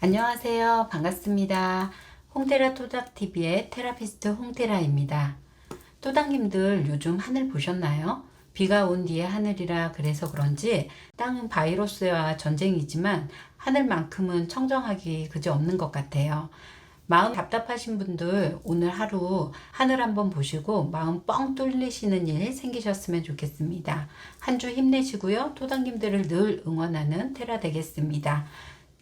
안녕하세요. 반갑습니다. 홍테라 토닥TV의 테라피스트 홍테라입니다. 토닥님들 요즘 하늘 보셨나요? 비가 온 뒤에 하늘이라 그래서 그런지 땅은 바이러스와 전쟁이지만 하늘만큼은 청정하기 그저 없는 것 같아요. 마음 답답하신 분들 오늘 하루 하늘 한번 보시고 마음 뻥 뚫리시는 일 생기셨으면 좋겠습니다. 한 주 힘내시고요. 토닥님들을 늘 응원하는 테라 되겠습니다.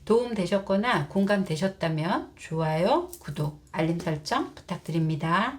도움 되셨거나 공감 되셨다면 좋아요, 구독, 알림 설정 부탁드립니다.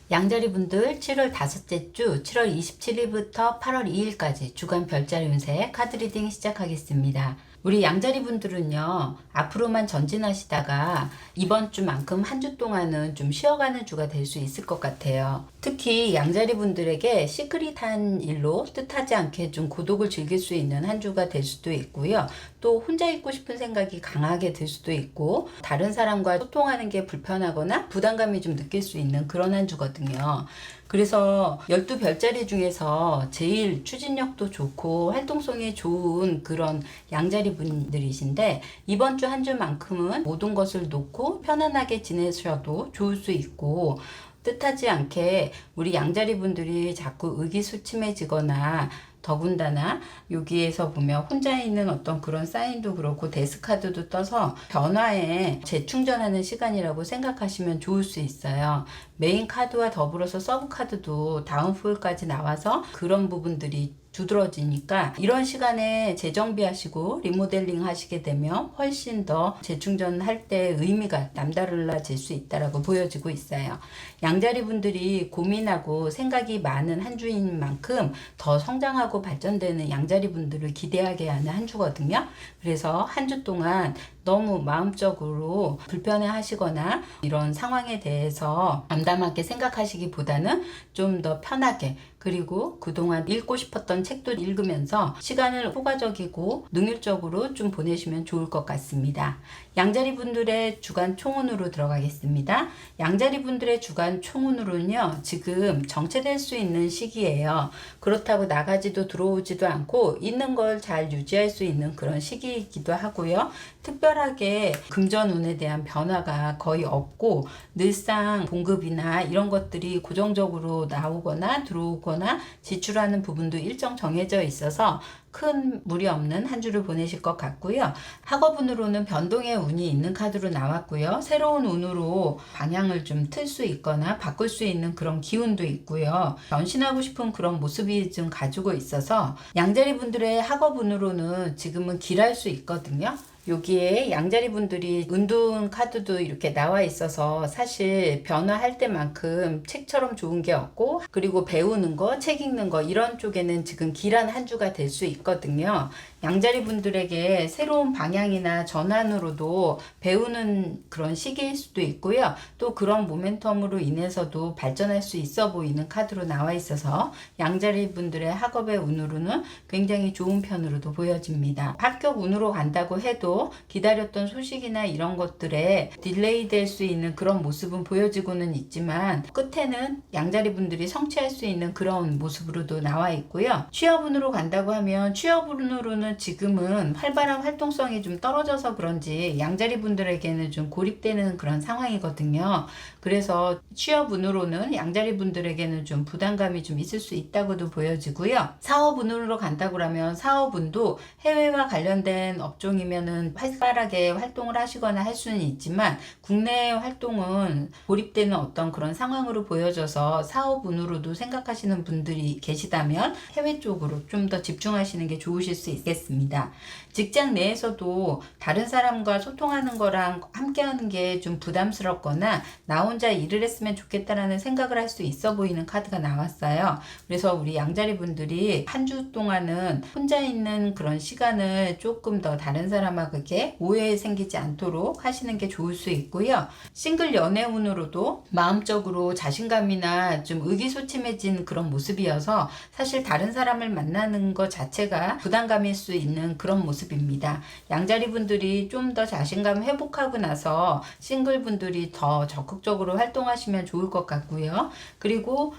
양자리 분들 7월 다섯째 주 7월 27일부터 8월 2일까지 주간 별자리 운세 카드 리딩 시작하겠습니다. 우리 양자리 분들은요, 앞으로만 전진하시다가 이번 주만큼 한 주 동안은 좀 쉬어가는 주가 될 수 있을 것 같아요. 특히 양자리 분들에게 시크릿한 일로 뜻하지 않게 좀 고독을 즐길 수 있는 한 주가 될 수도 있고요. 또 혼자 있고 싶은 생각이 강하게 들 수도 있고, 다른 사람과 소통하는 게 불편하거나 부담감이 좀 느낄 수 있는 그런 한 주거든요. 그래서 12별자리 중에서 제일 추진력도 좋고 활동성이 좋은 그런 양자리 분들이신데, 이번 주 한 주만큼은 모든 것을 놓고 편안하게 지내셔도 좋을 수 있고, 뜻하지 않게 우리 양자리 분들이 자꾸 의기소침해지거나, 더군다나 여기에서 보면 혼자 있는 어떤 그런 사인도 그렇고 데스카드도 떠서 변화에 재충전하는 시간이라고 생각하시면 좋을 수 있어요. 메인 카드와 더불어서 서브 카드도 다운풀까지 나와서 그런 부분들이 두드러지니까 이런 시간에 재정비하시고 리모델링 하시게 되면 훨씬 더 재충전할 때 의미가 남다르질 수 있다라고 보여지고 있어요. 양자리 분들이 고민하고 생각이 많은 한 주인 만큼 더 성장하고 발전되는 양자리 분들을 기대하게 하는 한 주거든요. 그래서 한 주 동안 너무 마음적으로 불편해 하시거나 이런 상황에 대해서 암담하게 생각하시기보다는 좀 더 편하게, 그리고 그동안 읽고 싶었던 책도 읽으면서 시간을 효과적이고 능률적으로 좀 보내시면 좋을 것 같습니다. 양자리 분들의 주간 총운으로 들어가겠습니다. 양자리 분들의 주간 총운으로는요, 지금 정체될 수 있는 시기예요. 그렇다고 나가지도 들어오지도 않고 있는 걸 잘 유지할 수 있는 그런 시기이기도 하고요. 특별하게 금전운에 대한 변화가 거의 없고, 늘상 봉급이나 이런 것들이 고정적으로 나오거나 들어오거나 지출하는 부분도 일정 정해져 있어서 큰 무리 없는 한 주를 보내실 것 같고요. 학업운으로는 변동의 운이 있는 카드로 나왔고요. 새로운 운으로 방향을 좀 틀 수 있거나 바꿀 수 있는 그런 기운도 있고요. 변신하고 싶은 그런 모습이 좀 가지고 있어서 양자리 분들의 학업운으로는 지금은 길할 수 있거든요. 여기에 양자리 분들이 은둔 카드도 이렇게 나와 있어서 사실 변화할 때만큼 책처럼 좋은 게 없고, 그리고 배우는 거, 책 읽는 거 이런 쪽에는 지금 길한 한 주가 될 수 있거든요. 양자리 분들에게 새로운 방향이나 전환으로도 배우는 그런 시기일 수도 있고요. 또 그런 모멘텀으로 인해서도 발전할 수 있어 보이는 카드로 나와 있어서 양자리 분들의 학업의 운으로는 굉장히 좋은 편으로도 보여집니다. 합격 운으로 간다고 해도 기다렸던 소식이나 이런 것들에 딜레이 될 수 있는 그런 모습은 보여지고는 있지만 끝에는 양자리 분들이 성취할 수 있는 그런 모습으로도 나와 있고요. 취업운으로 간다고 하면 취업운으로는 지금은 활발한 활동성이 좀 떨어져서 그런지 양자리 분들에게는 좀 고립되는 그런 상황이거든요. 그래서 취업운으로는 양자리 분들에게는 좀 부담감이 좀 있을 수 있다고도 보여지고요. 사업운으로 간다고 하면 사업운도 해외와 관련된 업종이면은 활발하게 활동을 하시거나 할 수는 있지만 국내 활동은 고립되는 어떤 그런 상황으로 보여져서 사업운으로도 생각하시는 분들이 계시다면 해외 쪽으로 좀 더 집중하시는 게 좋으실 수 있겠습니다. 직장 내에서도 다른 사람과 소통하는 거랑 함께 하는 게 좀 부담스럽거나 나 혼자 일을 했으면 좋겠다라는 생각을 할 수 있어 보이는 카드가 나왔어요. 그래서 우리 양자리 분들이 한 주 동안은 혼자 있는 그런 시간을 조금 더 다른 사람에게 오해 생기지 않도록 하시는 게 좋을 수 있고요. 싱글 연애운으로도 마음적으로 자신감이나 좀 의기소침해진 그런 모습이어서 사실 다른 사람을 만나는 것 자체가 부담감일 수 있는 그런 모습입니다. 양자리 분들이 좀 더 자신감 회복하고 나서 싱글 분들이 더 적극적으로 활동하시면 좋을 것 같고요. 그리고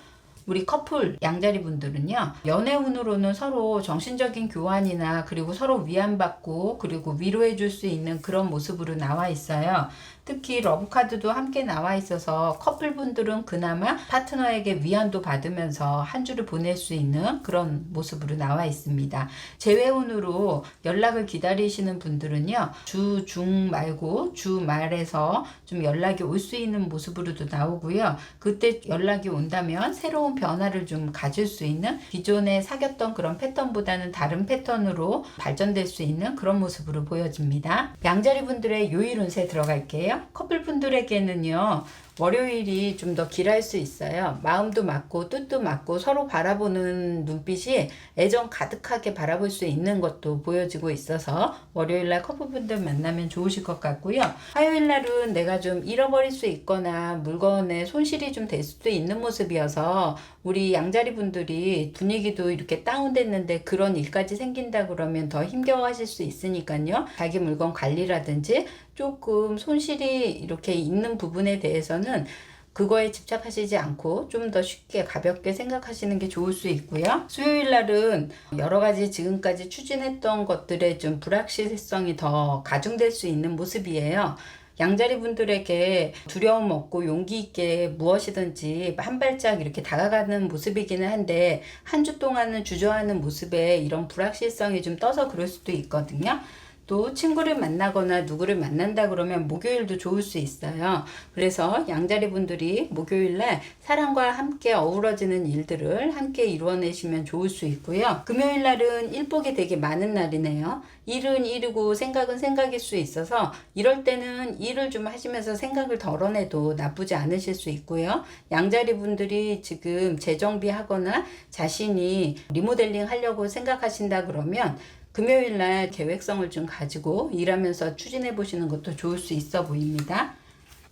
우리 커플 양자리 분들은요, 연애운으로는 서로 정신적인 교환이나 그리고 서로 위안받고 그리고 위로해 줄 수 있는 그런 모습으로 나와 있어요. 특히 러브카드도 함께 나와 있어서 커플분들은 그나마 파트너에게 위안도 받으면서 한 주를 보낼 수 있는 그런 모습으로 나와 있습니다. 재회운으로 연락을 기다리시는 분들은요, 주 중 말고 주 말에서 좀 연락이 올 수 있는 모습으로도 나오고요. 그때 연락이 온다면 새로운 변화를 좀 가질 수 있는 기존에 사귀었던 그런 패턴보다는 다른 패턴으로 발전될 수 있는 그런 모습으로 보여집니다. 양자리 분들의 요일 운세 들어갈게요. 커플분들에게는요, 월요일이 좀 더 길할 수 있어요. 마음도 맞고 뜻도 맞고 서로 바라보는 눈빛이 애정 가득하게 바라볼 수 있는 것도 보여지고 있어서 월요일날 커플분들 만나면 좋으실 것 같고요. 화요일날은 내가 좀 잃어버릴 수 있거나 물건에 손실이 좀 될 수도 있는 모습이어서 우리 양자리 분들이 분위기도 이렇게 다운됐는데 그런 일까지 생긴다 그러면 더 힘겨워하실 수 있으니까요. 자기 물건 관리라든지 조금 손실이 이렇게 있는 부분에 대해서는 그거에 집착하시지 않고 좀 더 쉽게 가볍게 생각하시는 게 좋을 수 있고요. 수요일 날은 여러 가지 지금까지 추진했던 것들의 좀 불확실성이 더 가중될 수 있는 모습이에요. 양자리 분들에게 두려움 없고 용기 있게 무엇이든지 한 발짝 이렇게 다가가는 모습이기는 한데 한 주 동안은 주저하는 모습에 이런 불확실성이 좀 떠서 그럴 수도 있거든요. 또 친구를 만나거나 누구를 만난다 그러면 목요일도 좋을 수 있어요. 그래서 양자리 분들이 목요일날 사람과 함께 어우러지는 일들을 함께 이루어내시면 좋을 수 있고요. 금요일날은 일복이 되게 많은 날이네요. 일은 일이고 생각은 생각일 수 있어서 이럴 때는 일을 좀 하시면서 생각을 덜어내도 나쁘지 않으실 수 있고요. 양자리 분들이 지금 재정비하거나 자신이 리모델링 하려고 생각하신다 그러면 금요일날 계획성을 좀 가지고 일하면서 추진해 보시는 것도 좋을 수 있어 보입니다.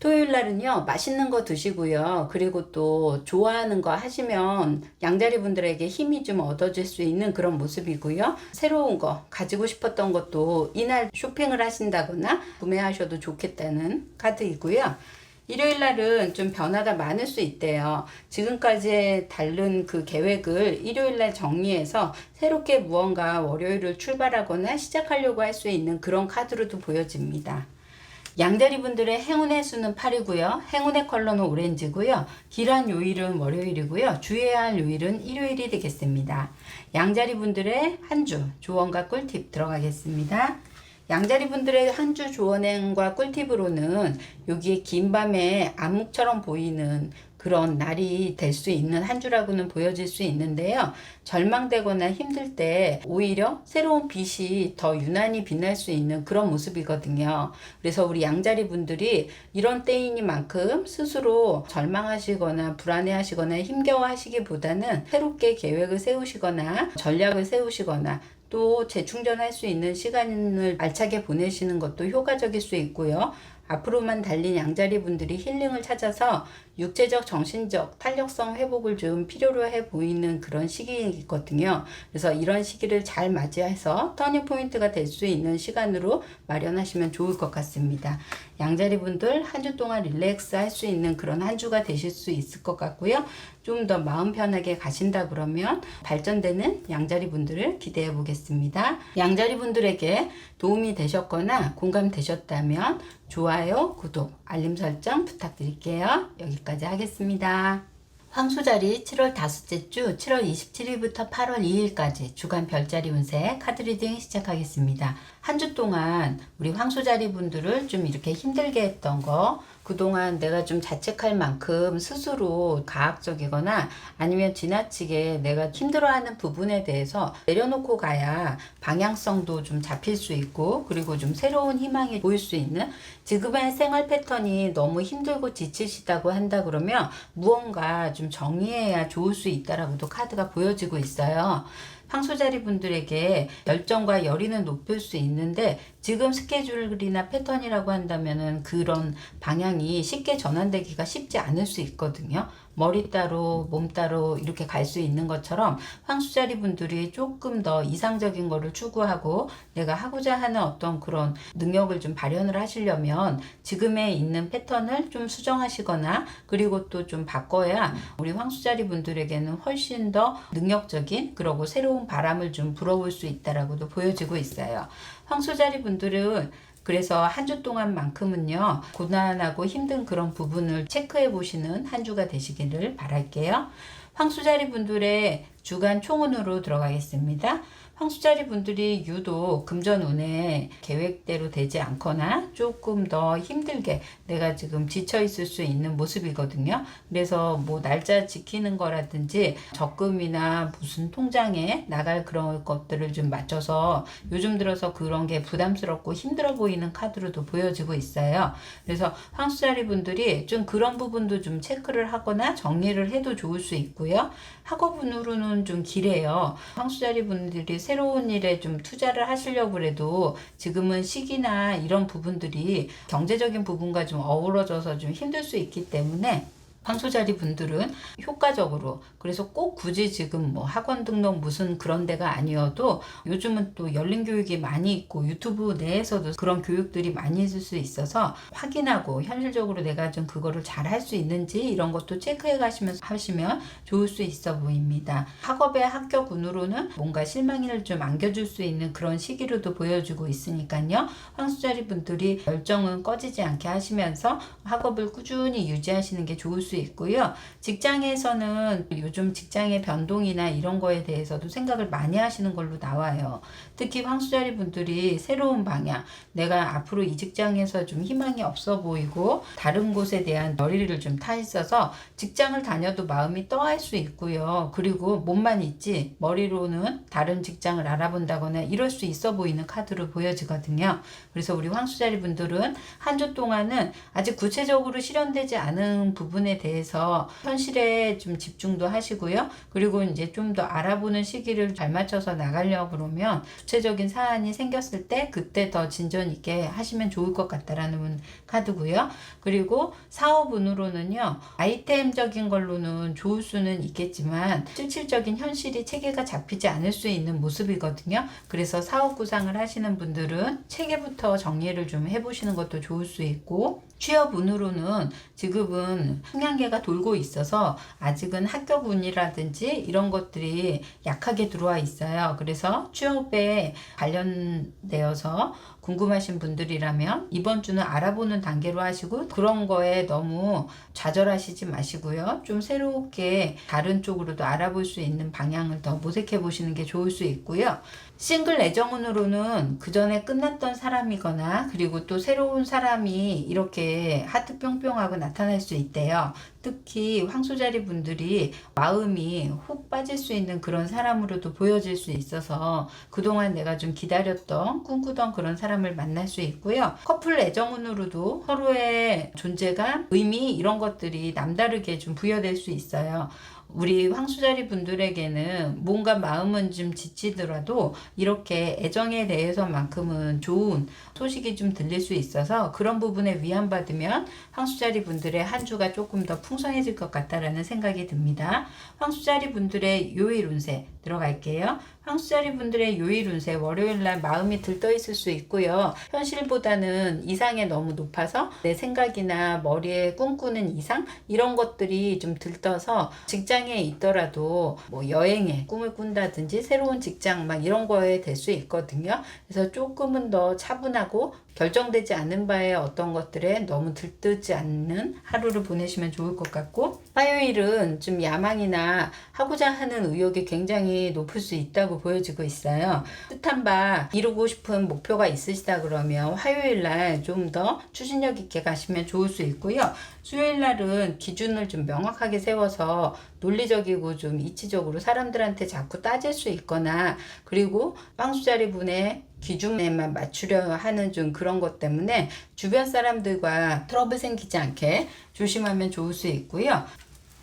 토요일날은요, 맛있는 거 드시고요. 그리고 또 좋아하는 거 하시면 양자리 분들에게 힘이 좀 얻어질 수 있는 그런 모습이고요. 새로운 거, 가지고 싶었던 것도 이날 쇼핑을 하신다거나 구매하셔도 좋겠다는 카드이고요. 일요일 날은 좀 변화가 많을 수 있대요. 지금까지 다른 그 계획을 일요일 날 정리해서 새롭게 무언가 월요일을 출발하거나 시작하려고 할 수 있는 그런 카드로도 보여집니다. 양자리 분들의 행운의 수는 8이고요. 행운의 컬러는 오렌지고요. 길한 요일은 월요일이고요. 주의해야 할 요일은 일요일이 되겠습니다. 양자리 분들의 한 주 조언과 꿀팁 들어가겠습니다. 양자리 분들의 한 주 조언과 꿀팁으로는 여기에 긴 밤에 암흑처럼 보이는 그 그런 날이 될 수 있는 한 주라고는 보여질 수 있는데요. 절망되거나 힘들 때 오히려 새로운 빛이 더 유난히 빛날 수 있는 그런 모습이거든요. 그래서 우리 양자리 분들이 이런 때이니만큼 스스로 절망하시거나 불안해하시거나 힘겨워하시기보다는 새롭게 계획을 세우시거나 전략을 세우시거나 또 재충전할 수 있는 시간을 알차게 보내시는 것도 효과적일 수 있고요. 앞으로만 달린 양자리 분들이 힐링을 찾아서 육체적, 정신적 탄력성 회복을 좀 필요로 해 보이는 그런 시기이거든요. 그래서 이런 시기를 잘 맞이해서 터닝 포인트가 될 수 있는 시간으로 마련하시면 좋을 것 같습니다. 양자리 분들 한 주 동안 릴렉스 할 수 있는 그런 한 주가 되실 수 있을 것 같고요. 좀 더 마음 편하게 가신다 그러면 발전되는 양자리 분들을 기대해 보겠습니다. 양자리 분들에게 도움이 되셨거나 공감되셨다면 좋아요, 구독, 알림 설정 부탁드릴게요. 여기까지 하겠습니다. 황소자리 7월 다섯째 주 7월 27일부터 8월 2일까지 주간 별자리 운세 카드 리딩 시작하겠습니다. 한 주 동안 우리 황소자리 분들을 좀 이렇게 힘들게 했던 거, 그동안 내가 좀 자책할 만큼 스스로 가학적이거나 아니면 지나치게 내가 힘들어하는 부분에 대해서 내려놓고 가야 방향성도 좀 잡힐 수 있고, 그리고 좀 새로운 희망이 보일 수 있는, 지금의 생활 패턴이 너무 힘들고 지치시다고 한다 그러면 무언가 좀 정리해야 좋을 수 있다라고도 카드가 보여지고 있어요. 황소자리 분들에게 열정과 열의는 높일 수 있는데 지금 스케줄이나 패턴이라고 한다면은 그런 방향이 쉽게 전환되기가 쉽지 않을 수 있거든요. 머리 따로 몸 따로 이렇게 갈 수 있는 것처럼 황소자리 분들이 조금 더 이상적인 거를 추구하고 내가 하고자 하는 어떤 그런 능력을 좀 발현을 하시려면 지금에 있는 패턴을 좀 수정하시거나 그리고 또 좀 바꿔야 우리 황소자리 분들에게는 훨씬 더 능력적인 그리고 새로운 바람을 좀 불어올 수 있다라고도 보여지고 있어요. 황소자리 분들은 그래서 한 주 동안만큼은요, 고난하고 힘든 그런 부분을 체크해 보시는 한 주가 되시기를 바랄게요. 황소자리 분들의 주간 총운으로 들어가겠습니다. 황소자리 분들이 유독 금전운에 계획대로 되지 않거나 조금 더 힘들게 내가 지금 지쳐 있을 수 있는 모습이거든요. 그래서 뭐 날짜 지키는 거라든지 적금이나 무슨 통장에 나갈 그런 것들을 좀 맞춰서 요즘 들어서 그런 게 부담스럽고 힘들어 보이는 카드로도 보여지고 있어요. 그래서 황소자리 분들이 좀 그런 부분도 좀 체크를 하거나 정리를 해도 좋을 수 있고요. 학업운으로는 좀 길해요. 황소자리 분들이 새로운 일에 좀 투자를 하시려고 해도 지금은 시기나 이런 부분들이 경제적인 부분과 좀 어우러져서 좀 힘들 수 있기 때문에 황소자리 분들은 효과적으로, 그래서 꼭 굳이 지금 뭐 학원 등록 무슨 그런 데가 아니어도 요즘은 또 열린 교육이 많이 있고 유튜브 내에서도 그런 교육들이 많이 있을 수 있어서 확인하고 현실적으로 내가 좀 그거를 잘 할 수 있는지 이런 것도 체크해 가시면서 하시면 좋을 수 있어 보입니다. 학업의 합격 운으로는 뭔가 실망을 좀 안겨줄 수 있는 그런 시기로도 보여주고 있으니까요. 황소자리 분들이 열정은 꺼지지 않게 하시면서 학업을 꾸준히 유지하시는 게 좋을 수 있고요. 직장에서는 요즘 직장의 변동이나 이런 거에 대해서도 생각을 많이 하시는 걸로 나와요. 특히 황소자리 분들이 새로운 방향, 내가 앞으로 이 직장에서 좀 희망이 없어 보이고 다른 곳에 대한 열의를 좀 타 있어서 직장을 다녀도 마음이 떠할 수 있고요. 그리고 몸만 있지 머리로는 다른 직장을 알아본다거나 이럴 수 있어 보이는 카드로 보여지거든요. 그래서 우리 황소자리 분들은 한 주 동안은 아직 구체적으로 실현되지 않은 부분에 대해서 현실에 좀 집중도 하시고요. 그리고 이제 좀 더 알아보는 시기를 잘 맞춰서 나가려고 그러면 구체적인 사안이 생겼을 때 그때 더 진전 있게 하시면 좋을 것 같다라는 카드고요. 그리고 사업운으로는요, 아이템적인 걸로는 좋을 수는 있겠지만 실질적인 현실이 체계가 잡히지 않을 수 있는 모습이거든요. 그래서 사업 구상을 하시는 분들은 체계부터 정리를 좀 해보시는 것도 좋을 수 있고, 취업운으로는 지금은 풍향계가 돌고 있어서 아직은 합격운이라든지 이런 것들이 약하게 들어와 있어요. 그래서 취업에 관련되어서 궁금하신 분들이라면 이번 주는 알아보는 단계로 하시고 그런 거에 너무 좌절하시지 마시고요. 좀 새롭게 다른 쪽으로도 알아볼 수 있는 방향을 더 모색해 보시는 게 좋을 수 있고요. 싱글 애정운으로는 그 전에 끝났던 사람이거나 그리고 또 새로운 사람이 이렇게 하트 뿅뿅하고 나타날 수 있대요. 특히 황소자리 분들이 마음이 훅 빠질 수 있는 그런 사람으로도 보여질 수 있어서 그동안 내가 좀 기다렸던 꿈꾸던 그런 사람을 만날 수 있고요. 커플 애정운으로도 서로의 존재감, 의미 이런 것들이 남다르게 좀 부여될 수 있어요. 우리 황소자리 분들에게는 뭔가 마음은 좀 지치더라도 이렇게 애정에 대해서만큼은 좋은 소식이 좀 들릴 수 있어서 그런 부분에 위안받으면 황소자리 분들의 한 주가 조금 더 풍성해질 것 같다라는 생각이 듭니다. 황소자리 분들의 요일 운세 들어갈게요. 황소자리 분들의 요일 운세 월요일날 마음이 들떠 있을 수 있고요. 현실보다는 이상에 너무 높아서 내 생각이나 머리에 꿈꾸는 이상 이런 것들이 좀 들떠서 직장에 있더라도 뭐 여행에 꿈을 꾼다든지 새로운 직장 막 이런 거에 될 수 있거든요. 그래서 조금은 더 차분하고 결정되지 않은 바에 어떤 것들에 너무 들뜨지 않는 하루를 보내시면 좋을 것 같고 화요일은 좀 야망이나 하고자 하는 의욕이 굉장히 높을 수 있다고 보여지고 있어요. 뜻한 바 이루고 싶은 목표가 있으시다 그러면 화요일날 좀 더 추진력 있게 가시면 좋을 수 있고요. 수요일날은 기준을 좀 명확하게 세워서 논리적이고 좀 이치적으로 사람들한테 자꾸 따질 수 있거나 그리고 황소자리 분의 기준에만 맞추려 하는 좀 그런 것 때문에 주변 사람들과 트러블 생기지 않게 조심하면 좋을 수 있고요.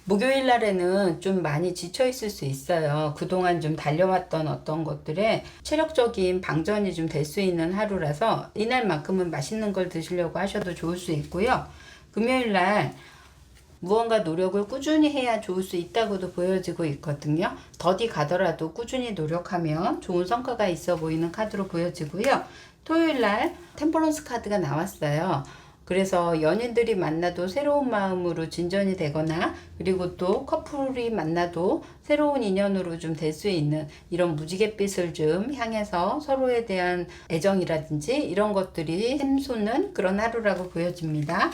목요일 날에는 좀 많이 지쳐 있을 수 있어요. 그동안 좀 달려왔던 어떤 것들에 체력적인 방전이 좀 될 수 있는 하루라서 이날만큼은 맛있는 걸 드시려고 하셔도 좋을 수 있고요. 금요일 날 무언가 노력을 꾸준히 해야 좋을 수 있다고도 보여지고 있거든요. 더디 가더라도 꾸준히 노력하면 좋은 성과가 있어 보이는 카드로 보여지고요. 토요일 날 템퍼런스 카드가 나왔어요. 그래서 연인들이 만나도 새로운 마음으로 진전이 되거나 그리고 또 커플이 만나도 새로운 인연으로 좀 될 수 있는 이런 무지갯빛을 좀 향해서 서로에 대한 애정이라든지 이런 것들이 샘솟는 그런 하루라고 보여집니다.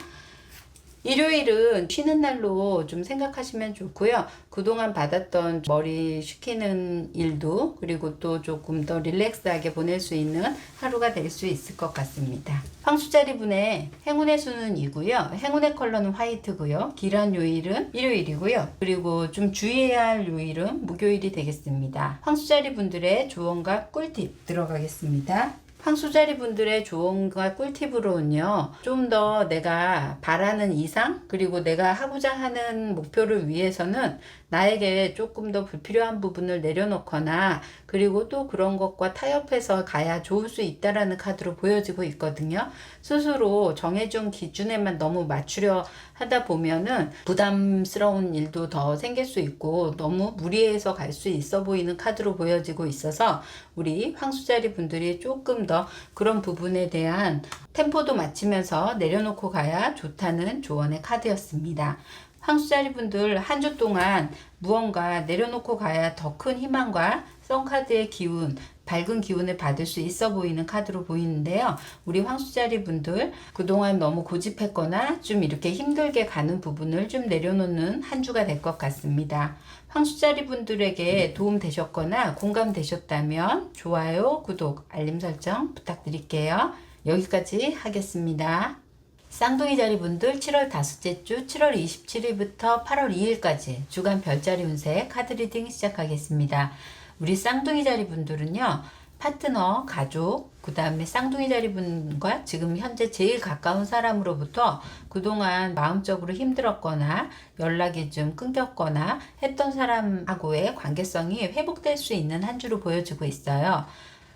일요일은 쉬는 날로 좀 생각하시면 좋고요. 그동안 받았던 머리 식히는 일도 그리고 또 조금 더 릴렉스하게 보낼 수 있는 하루가 될 수 있을 것 같습니다. 황소자리 분의 행운의 수는 2고요. 행운의 컬러는 화이트고요. 길한 요일은 일요일이고요. 그리고 좀 주의해야 할 요일은 목요일이 되겠습니다. 황소자리 분들의 조언과 꿀팁 들어가겠습니다. 황소자리 분들의 조언과 꿀팁으로는요, 좀 더 내가 바라는 이상, 그리고 내가 하고자 하는 목표를 위해서는 나에게 조금 더 불필요한 부분을 내려놓거나, 그리고 또 그런 것과 타협해서 가야 좋을 수 있다라는 카드로 보여지고 있거든요. 스스로 정해준 기준에만 너무 맞추려 하다 보면은 부담스러운 일도 더 생길 수 있고, 너무 무리해서 갈 수 있어 보이는 카드로 보여지고 있어서, 우리 황소자리 분들이 조금 더 그런 부분에 대한 템포도 맞추면서 내려놓고 가야 좋다는 조언의 카드였습니다. 황소자리 분들 한 주 동안 무언가 내려놓고 가야 더 큰 희망과 썬카드의 기운, 밝은 기운을 받을 수 있어 보이는 카드로 보이는데요. 우리 황소자리 분들 그동안 너무 고집했거나 좀 이렇게 힘들게 가는 부분을 좀 내려놓는 한 주가 될 것 같습니다. 황소자리 분들에게 도움 되셨거나 공감 되셨다면 좋아요, 구독, 알림 설정 부탁드릴게요. 여기까지 하겠습니다. 쌍둥이 자리 분들 7월 다섯째 주 7월 27일부터 8월 2일까지 주간 별자리 운세 카드 리딩 시작하겠습니다. 우리 쌍둥이 자리 분들은요, 파트너, 가족, 그 다음에 쌍둥이 자리 분과 지금 현재 제일 가까운 사람으로부터 그동안 마음적으로 힘들었거나 연락이 좀 끊겼거나 했던 사람하고의 관계성이 회복될 수 있는 한 주로 보여지고 있어요.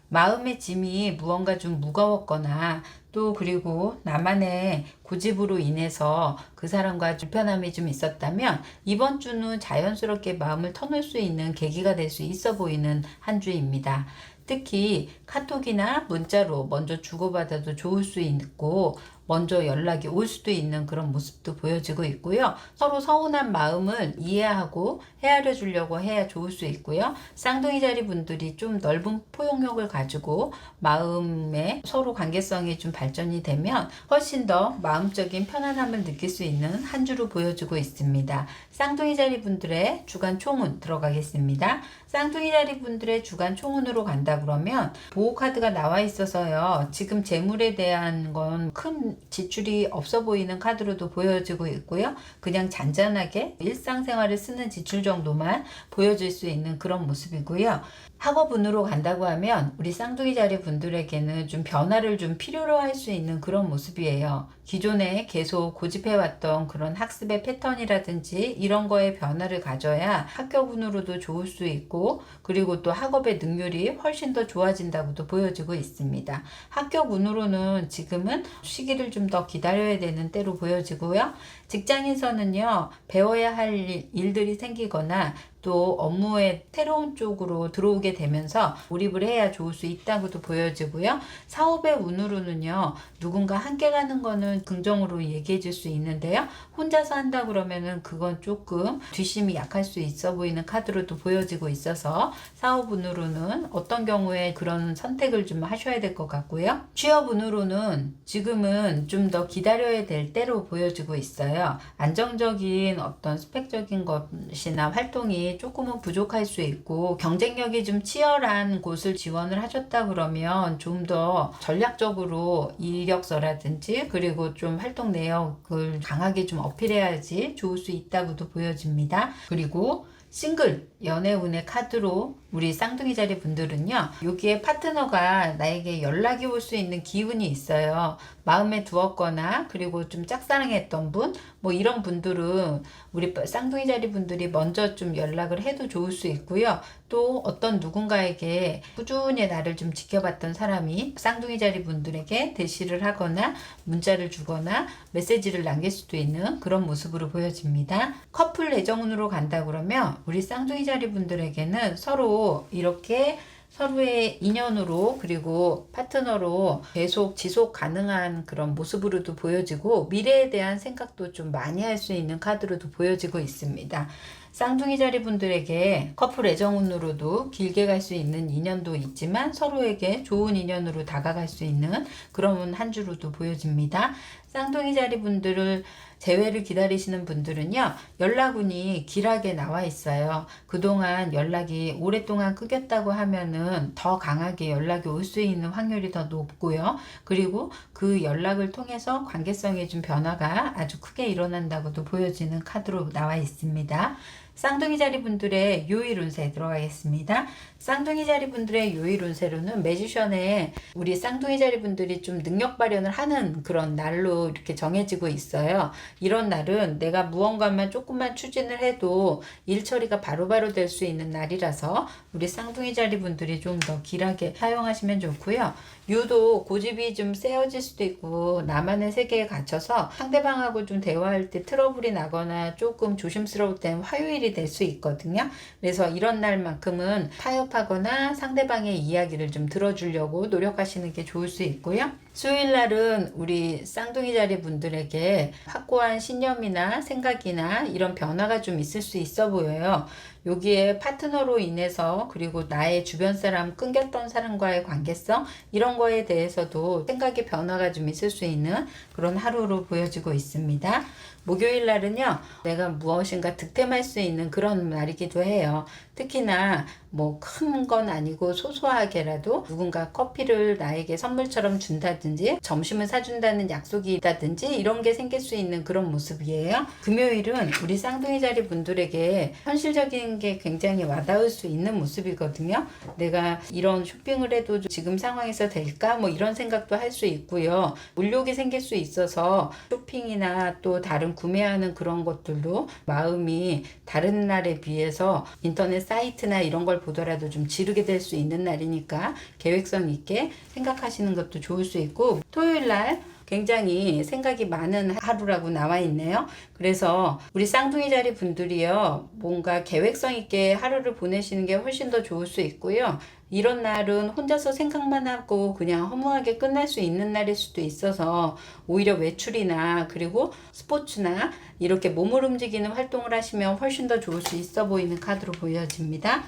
마음의 짐이 무언가 좀 무거웠거나 또 그리고 나만의 고집으로 인해서 그 사람과 불편함이 좀 있었다면 이번 주는 자연스럽게 마음을 터놓을 수 있는 계기가 될 수 있어 보이는 한 주입니다. 특히 카톡이나 문자로 먼저 주고받아도 좋을 수 있고 먼저 연락이 올 수도 있는 그런 모습도 보여지고 있고요. 서로 서운한 마음을 이해하고 헤아려 주려고 해야 좋을 수 있고요. 쌍둥이 자리 분들이 좀 넓은 포용력을 가지고 마음에 서로 관계성이 좀 발전이 되면 훨씬 더 마음적인 편안함을 느낄 수 있는 한 주로 보여지고 있습니다. 쌍둥이 자리 분들의 주간 총운 들어가겠습니다. 쌍둥이 자리 분들의 주간 총운으로 간다 그러면 보호 카드가 나와 있어서요. 지금 재물에 대한 건 큰 지출이 없어 보이는 카드로도 보여지고 있고요. 그냥 잔잔하게 일상생활에 쓰는 지출 정도만 보여질 수 있는 그런 모습이고요. 학업운으로 간다고 하면 우리 쌍둥이 자리 분들에게는 좀 변화를 좀 필요로 할 수 있는 그런 모습이에요. 기존에 계속 고집해왔던 그런 학습의 패턴이라든지 이런 거에 변화를 가져야 합격운으로도 좋을 수 있고, 그리고 또 학업의 능률이 훨씬 더 좋아진다고도 보여지고 있습니다. 합격운으로는 지금은 시기를 좀 더 기다려야 되는 때로 보여지고요. 직장에서는요, 배워야 할 일들이 생기거나 또 업무의 새로운 쪽으로 들어오게 되면서 몰입을 해야 좋을 수 있다고도 보여지고요. 사업의 운으로는요, 누군가 함께 가는 거는 긍정으로 얘기해 줄 수 있는데요. 혼자서 한다 그러면은 그건 조금 뒷심이 약할 수 있어 보이는 카드로도 보여지고 있어서 사업 운으로는 어떤 경우에 그런 선택을 좀 하셔야 될 것 같고요. 취업 운으로는 지금은 좀 더 기다려야 될 때로 보여지고 있어요. 안정적인 어떤 스펙적인 것이나 활동이 조금은 부족할 수 있고, 경쟁력이 좀 치열한 곳을 지원을 하셨다 그러면 좀 더 전략적으로 이력서라든지 그리고 좀 활동 내역을 강하게 좀 어필해야지 좋을 수 있다고도 보여집니다. 그리고 싱글 연애운의 카드로 우리 쌍둥이 자리 분들은요, 여기에 파트너가 나에게 연락이 올 수 있는 기운이 있어요. 마음에 두었거나 그리고 좀 짝사랑했던 분, 뭐 이런 분들은 우리 쌍둥이 자리 분들이 먼저 좀 연락을 해도 좋을 수 있고요. 또 어떤 누군가에게 꾸준히 나를 좀 지켜봤던 사람이 쌍둥이 자리 분들에게 대시를 하거나 문자를 주거나 메시지를 남길 수도 있는 그런 모습으로 보여집니다. 커플 애정운으로 간다 그러면 우리 쌍둥이 자리 분들에게는 서로 이렇게 서로의 인연으로 그리고 파트너로 계속 지속 가능한 그런 모습으로도 보여지고, 미래에 대한 생각도 좀 많이 할 수 있는 카드로도 보여지고 있습니다. 쌍둥이 자리 분들에게 커플 애정운으로도 길게 갈 수 있는 인연도 있지만 서로에게 좋은 인연으로 다가갈 수 있는 그런 한 주로도 보여집니다. 쌍둥이 자리 분들을 재회를 기다리시는 분들은요, 연락운이 길하게 나와 있어요. 그동안 연락이 오랫동안 끊겼다고 하면은 더 강하게 연락이 올 수 있는 확률이 더 높고요. 그리고 그 연락을 통해서 관계성의 좀 변화가 아주 크게 일어난다고도 보여지는 카드로 나와 있습니다. 쌍둥이 자리 분들의 요일 운세 들어가겠습니다. 쌍둥이 자리 분들의 요일 운세로는 매지션에 우리 쌍둥이 자리 분들이 좀 능력 발현을 하는 그런 날로 이렇게 정해지고 있어요. 이런 날은 내가 무언가만 조금만 추진을 해도 일 처리가 바로바로 될 수 있는 날이라서 우리 쌍둥이 자리 분들이 좀 더 길하게 사용하시면 좋고요. 유독 고집이 좀 세어질 수도 있고 나만의 세계에 갇혀서 상대방하고 좀 대화할 때 트러블이 나거나 조금 조심스러울 땐 화요일이 될 수 있거든요. 그래서 이런 날만큼은 타협하거나 상대방의 이야기를 좀 들어주려고 노력하시는 게 좋을 수 있고요. 수요일 날은 우리 쌍둥이 자리 분들에게 확고한 신념이나 생각이나 이런 변화가 좀 있을 수 있어 보여요. 여기에 파트너로 인해서 그리고 나의 주변 사람, 끊겼던 사람과의 관계성, 이런 거에 대해서도 생각의 변화가 좀 있을 수 있는 그런 하루로 보여지고 있습니다. 목요일 날은요, 내가 무엇인가 득템할 수 있는 그런 날이기도 해요. 특히나 뭐 큰 건 아니고 소소하게라도 누군가 커피를 나에게 선물처럼 준다든지 점심을 사준다는 약속이 있다든지 이런 게 생길 수 있는 그런 모습이에요. 금요일은 우리 쌍둥이 자리 분들에게 현실적인 게 굉장히 와닿을 수 있는 모습이거든요. 내가 이런 쇼핑을 해도 지금 상황에서 될까? 뭐 이런 생각도 할 수 있고요. 물욕이 생길 수 있어서 쇼핑이나 또 다른 구매하는 그런 것들로 마음이 다른 날에 비해서 인터넷 사이트나 이런 걸 보더라도 좀 지르게 될 수 있는 날이니까 계획성 있게 생각하시는 것도 좋을 수 있고, 토요일 날 굉장히 생각이 많은 하루라고 나와 있네요. 그래서 우리 쌍둥이 자리 분들이요, 뭔가 계획성 있게 하루를 보내시는 게 훨씬 더 좋을 수 있고요. 이런 날은 혼자서 생각만 하고 그냥 허무하게 끝날 수 있는 날일 수도 있어서 오히려 외출이나 그리고 스포츠나 이렇게 몸을 움직이는 활동을 하시면 훨씬 더 좋을 수 있어 보이는 카드로 보여집니다.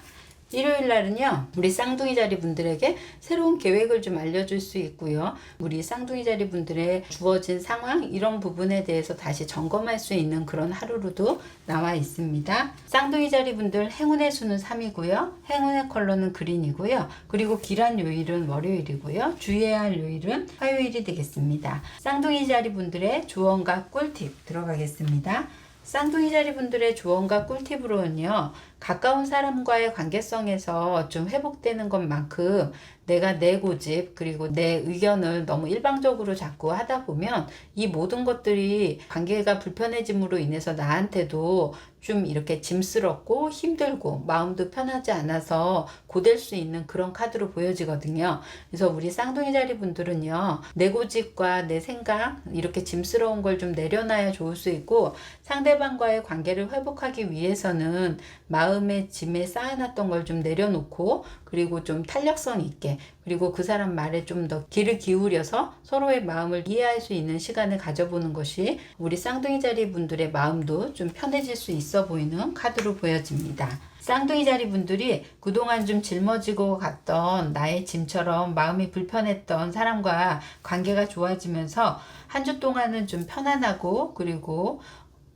일요일 날은요, 우리 쌍둥이 자리 분들에게 새로운 계획을 좀 알려줄 수 있고요. 우리 쌍둥이 자리 분들의 주어진 상황, 이런 부분에 대해서 다시 점검할 수 있는 그런 하루로도 나와 있습니다. 쌍둥이 자리 분들 행운의 수는 3이고요. 행운의 컬러는 그린이고요. 그리고 길한 요일은 월요일이고요. 주의해야 할 요일은 화요일이 되겠습니다. 쌍둥이 자리 분들의 조언과 꿀팁 들어가겠습니다. 쌍둥이 자리 분들의 조언과 꿀팁으로는요, 가까운 사람과의 관계성에서 좀 회복되는 것만큼 내가 내 고집 그리고 내 의견을 너무 일방적으로 자꾸 하다 보면 이 모든 것들이 관계가 불편해짐으로 인해서 나한테도 좀 이렇게 짐스럽고 힘들고 마음도 편하지 않아서 고될 수 있는 그런 카드로 보여지거든요. 그래서 우리 쌍둥이 자리 분들은요, 내 고집과 내 생각 이렇게 짐스러운 걸 좀 내려놔야 좋을 수 있고, 상대방과의 관계를 회복하기 위해서는 마음의 짐에 쌓아놨던 걸 좀 내려놓고, 그리고 좀 탄력성 있게, 그리고 그 사람 말에 좀 더 귀를 기울여서 서로의 마음을 이해할 수 있는 시간을 가져보는 것이 우리 쌍둥이 자리 분들의 마음도 좀 편해질 수 있어 보이는 카드로 보여집니다. 쌍둥이 자리 분들이 그동안 좀 짊어지고 갔던 나의 짐처럼 마음이 불편했던 사람과 관계가 좋아지면서 한 주 동안은 좀 편안하고 그리고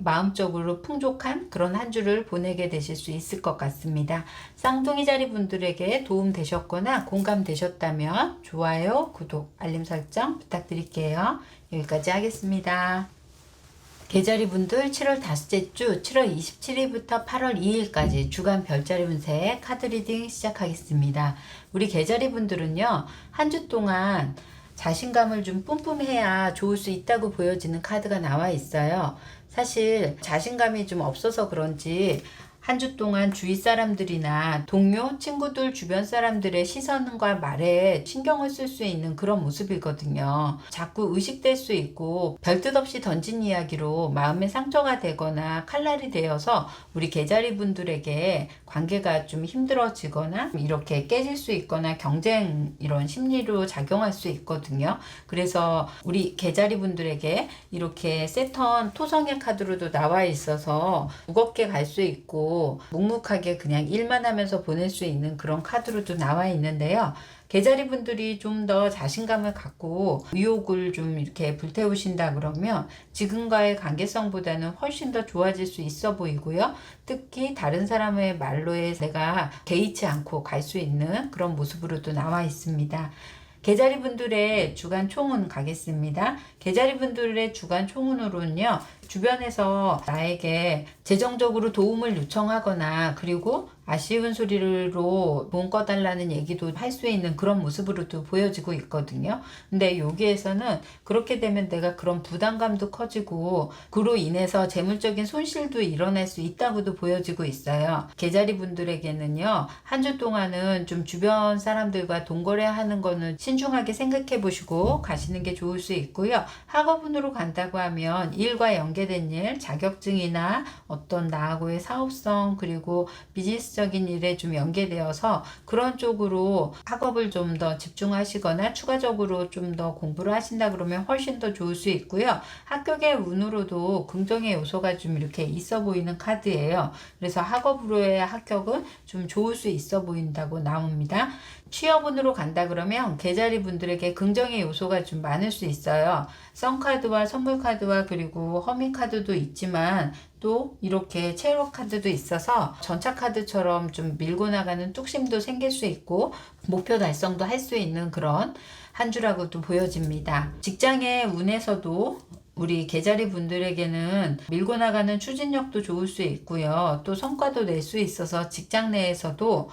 마음적으로 풍족한 그런 한 주를 보내게 되실 수 있을 것 같습니다. 쌍둥이 자리 분들에게 도움 되셨거나 공감 되셨다면 좋아요, 구독, 알림 설정 부탁드릴게요. 여기까지 하겠습니다. 개자리 분들 7월 다섯째 주 7월 27일부터 8월 2일까지 주간 별자리 운세 카드 리딩 시작하겠습니다. 우리 개자리 분들은요, 한 주 동안 자신감을 좀 뿜뿜해야 좋을 수 있다고 보여지는 카드가 나와 있어요. 사실 자신감이 좀 없어서 그런지 한 주 동안 주위 사람들이나 동료, 친구들, 주변 사람들의 시선과 말에 신경을 쓸 수 있는 그런 모습이거든요. 자꾸 의식될 수 있고 별뜻 없이 던진 이야기로 마음에 상처가 되거나 칼날이 되어서 우리 개자리 분들에게 관계가 좀 힘들어지거나 이렇게 깨질 수 있거나 경쟁 이런 심리로 작용할 수 있거든요. 그래서 우리 개자리 분들에게 이렇게 세턴 토성의 카드로도 나와 있어서 무겁게 갈 수 있고 묵묵하게 그냥 일만 하면서 보낼 수 있는 그런 카드로도 나와 있는데요. 개자리 분들이 좀 더 자신감을 갖고 의욕을 좀 이렇게 불태우신다 그러면 지금과의 관계성보다는 훨씬 더 좋아질 수 있어 보이고요. 특히 다른 사람의 말로에 내가 개의치 않고 갈 수 있는 그런 모습으로도 나와 있습니다. 개자리 분들의 주간 총운 가겠습니다. 개자리 분들의 주간 총운으로는요, 주변에서 나에게 재정적으로 도움을 요청하거나 그리고 아쉬운 소리로 돈 꺼달라는 얘기도 할 수 있는 그런 모습으로도 보여지고 있거든요. 근데 여기에서는 그렇게 되면 내가 그런 부담감도 커지고 그로 인해서 재물적인 손실도 일어날 수 있다고도 보여지고 있어요. 개자리 분들에게는요, 한 주 동안은 좀 주변 사람들과 동거래하는 거는 신중하게 생각해 보시고 가시는 게 좋을 수 있고요. 학업운으로 간다고 하면 일과 연계된 일, 자격증이나 어떤 나하고의 사업성 그리고 비즈니스적인 일에 좀 연계되어서 그런 쪽으로 학업을 좀 더 집중하시거나 추가적으로 좀 더 공부를 하신다 그러면 훨씬 더 좋을 수 있고요. 학교계 운으로도 긍정의 요소가 좀 이렇게 있어 보이는 카드예요. 그래서 학업으로의 합격은 좀 좋을 수 있어 보인다고 나옵니다. 취업운으로 간다 그러면 개자리 분들에게 긍정의 요소가 좀 많을 수 있어요. 썬카드와 선물카드와 그리고 허밍카드도 있지만 또 이렇게 체로 카드도 있어서 전차카드처럼 좀 밀고 나가는 뚝심도 생길 수 있고 목표 달성도 할 수 있는 그런 한 주라고도 보여집니다. 직장의 운에서도 우리 개자리 분들에게는 밀고 나가는 추진력도 좋을 수 있고요. 또 성과도 낼 수 있어서 직장 내에서도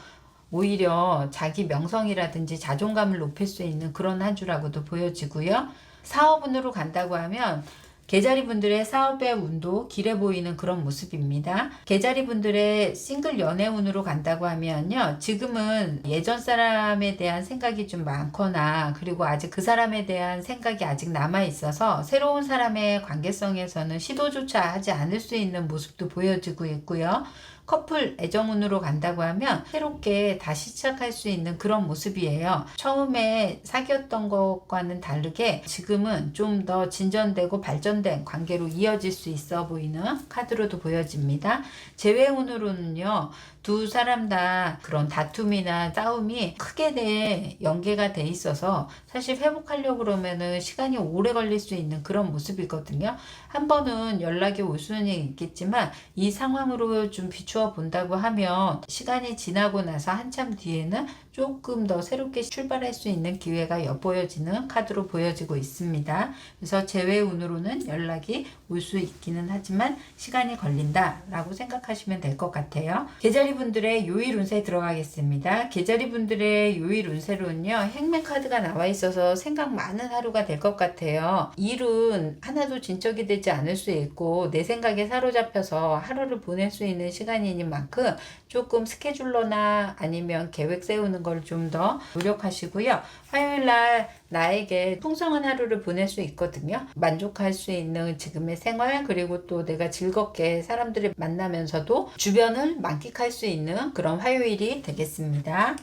오히려 자기 명성이라든지 자존감을 높일 수 있는 그런 한 주라고도 보여지고요. 사업운으로 간다고 하면 계자리 분들의 사업의 운도 길해 보이는 그런 모습입니다. 계자리 분들의 싱글 연애 운으로 간다고 하면요. 지금은 예전 사람에 대한 생각이 좀 많거나 그리고 아직 그 사람에 대한 생각이 아직 남아 있어서 새로운 사람의 관계성에서는 시도조차 하지 않을 수 있는 모습도 보여지고 있고요. 커플 애정운으로 간다고 하면 새롭게 다시 시작할 수 있는 그런 모습이에요. 처음에 사귀었던 것과는 다르게 지금은 좀 더 진전되고 발전된 관계로 이어질 수 있어 보이는 카드로도 보여집니다. 재회운으로는요. 두 사람 다 그런 다툼이나 싸움이 크게 연계가 돼 있어서 사실 회복하려고 그러면은 시간이 오래 걸릴 수 있는 그런 모습이거든요. 한 번은 연락이 올 수는 있겠지만 이 상황으로 좀 비추어 본다고 하면 시간이 지나고 나서 한참 뒤에는 조금 더 새롭게 출발할 수 있는 기회가 엿보여지는 카드로 보여지고 있습니다. 그래서 재회운으로는 연락이 올 수 있기는 하지만 시간이 걸린다 라고 생각하시면 될 것 같아요. 계자리 분들의 요일 운세 들어가겠습니다. 계자리 분들의 요일 운세로는요. 행맨 카드가 나와 있어서 생각 많은 하루가 될 것 같아요. 일은 하나도 진척이 되지 않을 수 있고 내 생각에 사로잡혀서 하루를 보낼 수 있는 시간인 만큼 조금 스케줄러나 아니면 계획 세우는 걸 좀 더 노력하시고요. 화요일날 나에게 풍성한 하루를 보낼 수 있거든요. 만족할 수 있는 지금의 생활 그리고 또 내가 즐겁게 사람들을 만나면서도 주변을 만끽할 수 있는 그런 화요일이 되겠습니다.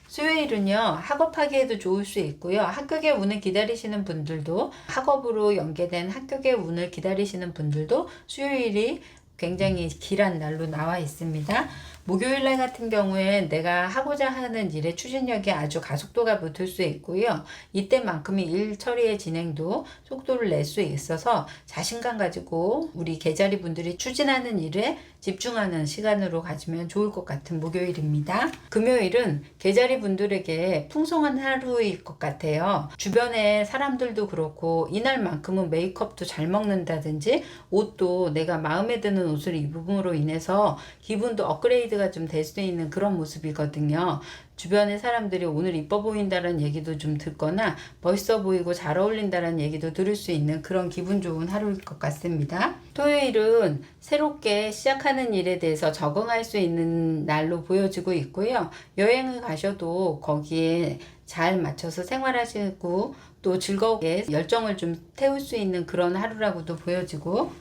수요일은요. 학업하기에도 좋을 수 있고요. 합격의 운을 기다리시는 분들도 학업으로 연계된 합격의 운을 기다리시는 분들도 수요일이 굉장히 길한 날로 나와 있습니다. 목요일날 같은 경우에 내가 하고자 하는 일의 추진력이 아주 가속도가 붙을 수 있고요. 이때만큼이 일 처리의 진행도 속도를 낼 수 있어서 자신감 가지고 우리 계자리 분들이 추진하는 일에 집중하는 시간으로 가지면 좋을 것 같은 목요일입니다. 금요일은 계자리 분들에게 풍성한 하루일 것 같아요. 주변에 사람들도 그렇고 이날만큼은 메이크업도 잘 먹는다든지 옷도 내가 마음에 드는 옷을 입음으로 인해서 기분도 업그레이드가 좀 될 수 있는 그런 모습이거든요. 주변의 사람들이 오늘 이뻐 보인다는 얘기도 좀 듣거나 멋있어 보이고 잘 어울린다는 얘기도 들을 수 있는 그런 기분 좋은 하루일 것 같습니다. 토요일은 새롭게 시작하는 일에 대해서 적응할 수 있는 날로 보여지고 있고요. 여행을 가셔도 거기에 잘 맞춰서 생활하시고 또 즐겁게 열정을 좀 태울 수 있는 그런 하루라고도 보여지고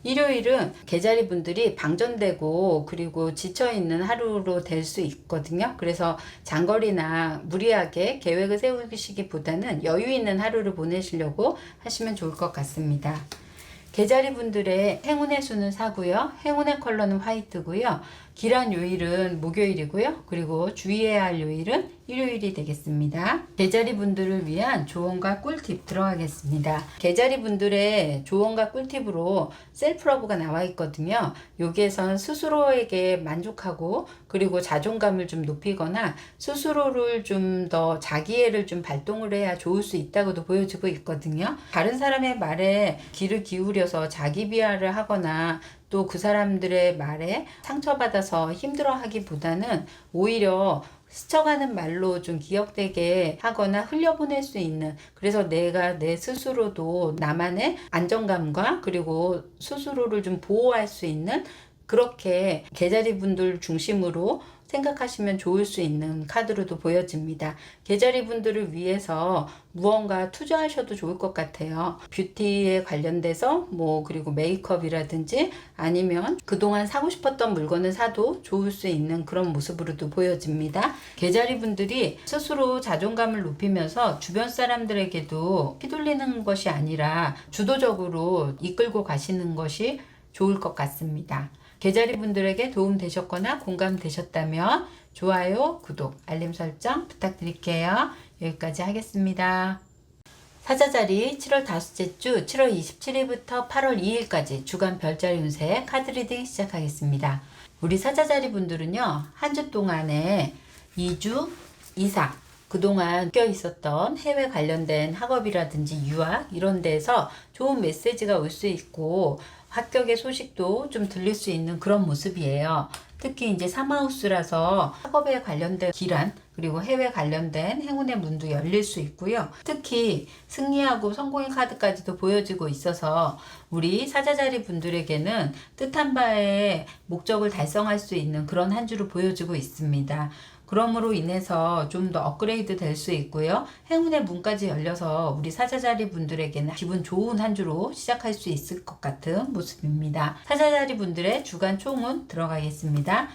일요일은 계자리 분들이 방전되고 그리고 지쳐있는 하루로 될 수 있거든요. 그래서 장거리나 무리하게 계획을 세우시기보다는 여유 있는 하루를 보내시려고 하시면 좋을 것 같습니다. 계자리 분들의 행운의 수는 4고요. 행운의 컬러는 화이트고요. 길한 요일은 목요일이고요. 그리고 주의해야 할 요일은 일요일이 되겠습니다. 계자리 분들을 위한 조언과 꿀팁 들어가겠습니다. 계자리 분들의 조언과 꿀팁으로 셀프러브가 나와 있거든요. 여기에선 스스로에게 만족하고 그리고 자존감을 좀 높이거나 스스로를 좀 더 자기애를 좀 발동을 해야 좋을 수 있다고도 보여지고 있거든요. 다른 사람의 말에 귀를 기울여서 자기 비하를 하거나 또 그 사람들의 말에 상처받아서 힘들어하기보다는 오히려 스쳐가는 말로 좀 기억되게 하거나 흘려보낼 수 있는, 그래서 내가 내 스스로도 나만의 안정감과 그리고 스스로를 좀 보호할 수 있는, 그렇게 계자리 분들 중심으로 생각하시면 좋을 수 있는 카드로도 보여집니다. 계자리 분들을 위해서 무언가 투자하셔도 좋을 것 같아요. 뷰티에 관련돼서 그리고 메이크업이라든지 아니면 그동안 사고 싶었던 물건을 사도 좋을 수 있는 그런 모습으로도 보여집니다. 계자리 분들이 스스로 자존감을 높이면서 주변 사람들에게도 휘둘리는 것이 아니라 주도적으로 이끌고 가시는 것이 좋을 것 같습니다. 계자리 분들에게 도움 되셨거나 공감 되셨다면 좋아요, 구독, 알림 설정 부탁드릴게요. 여기까지 하겠습니다. 사자자리 7월 다섯째 주 7월 27일부터 8월 2일까지 주간 별자리 운세 카드 리딩 시작하겠습니다. 우리 사자자리 분들은요, 한 주 동안에 2주 이상 그동안 껴 있었던 해외 관련된 학업이라든지 유학 이런 데서 좋은 메시지가 올 수 있고 합격의 소식도 좀 들릴 수 있는 그런 모습이에요. 특히 이제 사마우스라서 학업에 관련된 기란 그리고 해외 관련된 행운의 문도 열릴 수 있고요. 특히 승리하고 성공의 카드까지도 보여지고 있어서 우리 사자자리 분들에게는 뜻한 바의 목적을 달성할 수 있는 그런 한 주로 보여지고 있습니다. 그러므로 인해서 좀 더 업그레이드 될 수 있고요. 행운의 문까지 열려서 우리 사자자리 분들에게는 기분 좋은 한 주로 시작할 수 있을 것 같은 모습입니다. 사자자리 분들의 주간 총운 들어가겠습니다.